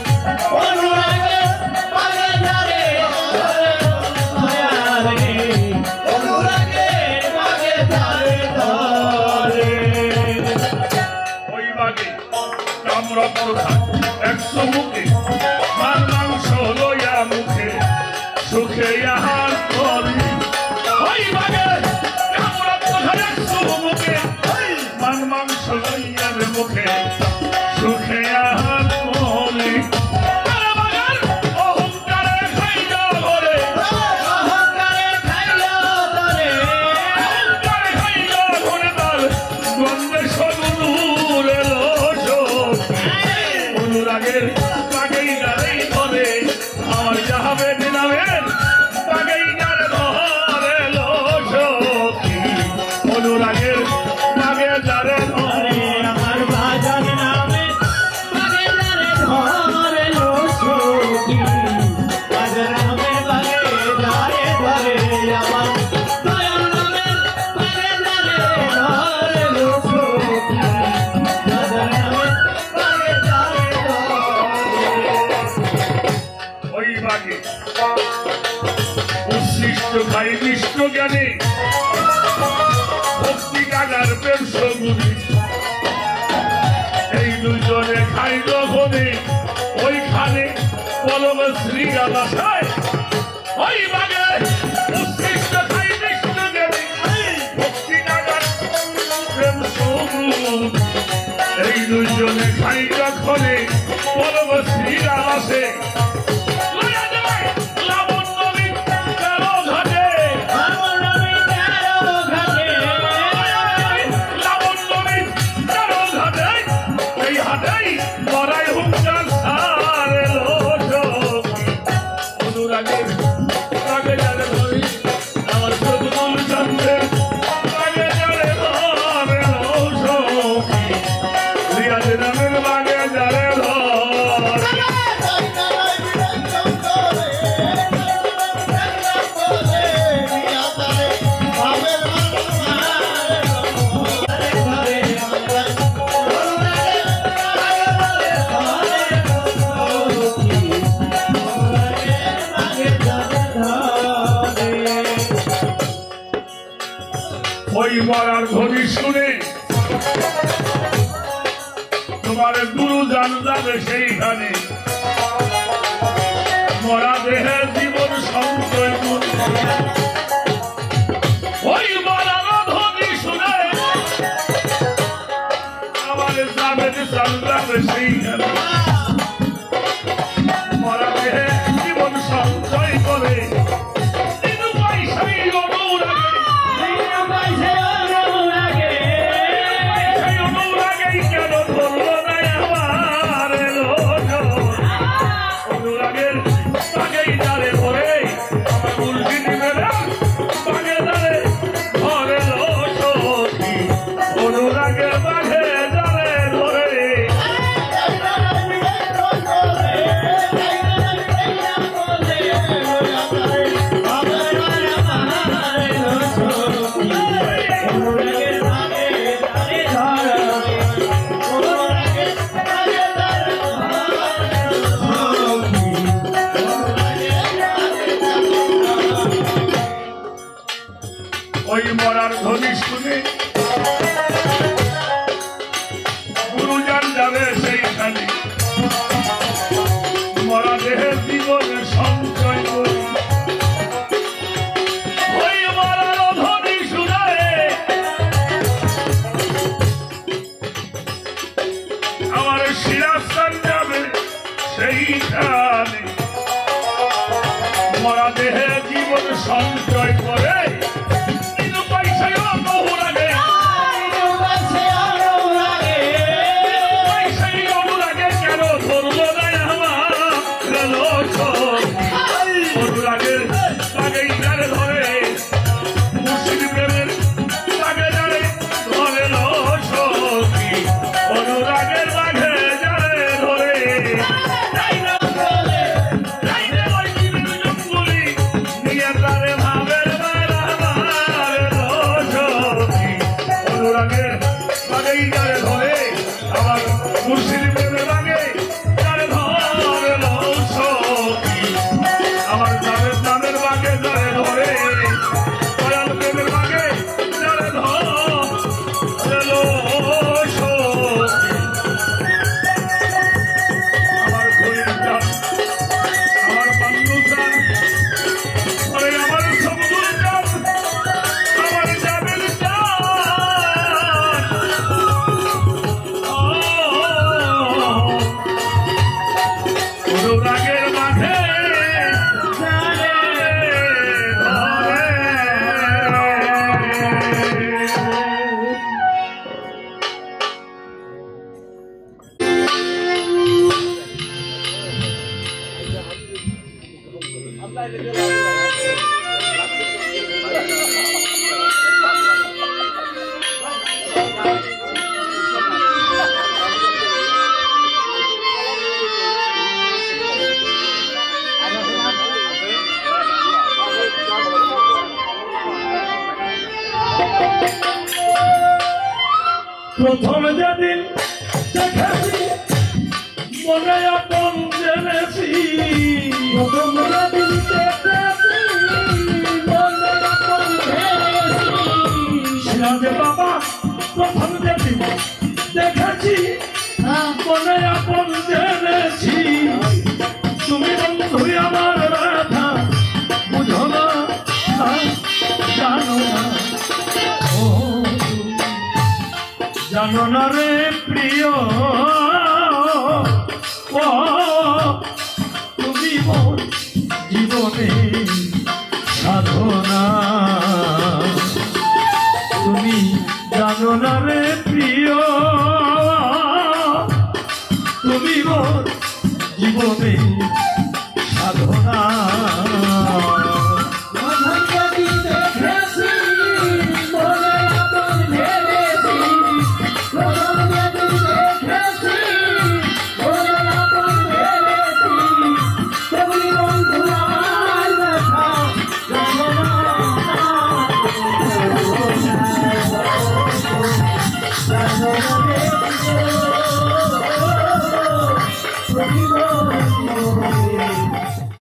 [SPEAKER 1] একশো মুখে মান মাংস লইয়া মুখে সুখে আহার করি ওই বাগে একশো মুখে মান মাংস লইয়া মুখে সুখে আহার করি অহংকারে খাইল ঘরে তার গন্ধে সগুনুর এলো অনুরাগের বাগেই যারেই ধরে আমার যাহাবে দিলামের বাগেই যারে ধরে লো সখী অনুরাগের বাগে যারে ধরে আমার বাজার নামে বাগে যারে ধরে লো সখী বাজার নামে বাগে যারে ধরে আমার দয়াল নামে বাগে যারে ধরে লো সখী বাজার নামে বাগে যারে উচ্ছিষ্ট খাই মিষ্ট জ্ঞানে ভক্তি কাগার প্রেম সগুনি এই দুজনে খাই যখনে ওইখানে পলম শ্রীরা বাসায় ওই বাগে উচ্ছিষ্ট খাই মিষ্ট জ্ঞানে ভক্তি কাগার প্রেম সগুনি এই দুজনে খাই যখনে পলম শ্রীরা বাসে ওই মরার ধ্বনি শুনে তোমার গুরু জান যাবে সেইখানে মরা দেহে জীবন সঞ্চয় ওই মরার ধ্বনি শুনে আমার যাবে জান যাবে সেইখানে মরা দেহে জীবন সঞ্চয় করে অনুরাগের বাঘে ওই মরার ধ্বনি শুনে গুরুজন যাবে সেইখানে মরা দেহের জীবনে সঞ্চয় করি ওই মরার ধ্বনি শুনে আমার শিরাস্থান যাবে সেইখানে মরা দেহে জীবন সঞ্চয় করে প্রথম যেদিন দেখেছি মনে আপন জেনেছি প্রথম যেদিন দেখেছি মনে আপন জেনেছি শিলাদে বাবা প্রথম যেদিন দেখেছি মনে আপন জেনেছি তুমি বন্ধু আমার ব্যথা বুঝো না জানো না জানো না রে প্রিয় তুমি মোর জীবনে সাধনা তুমি জানো না রে প্রিয় তুমি মোর জীবনে সাধনা
[SPEAKER 2] That's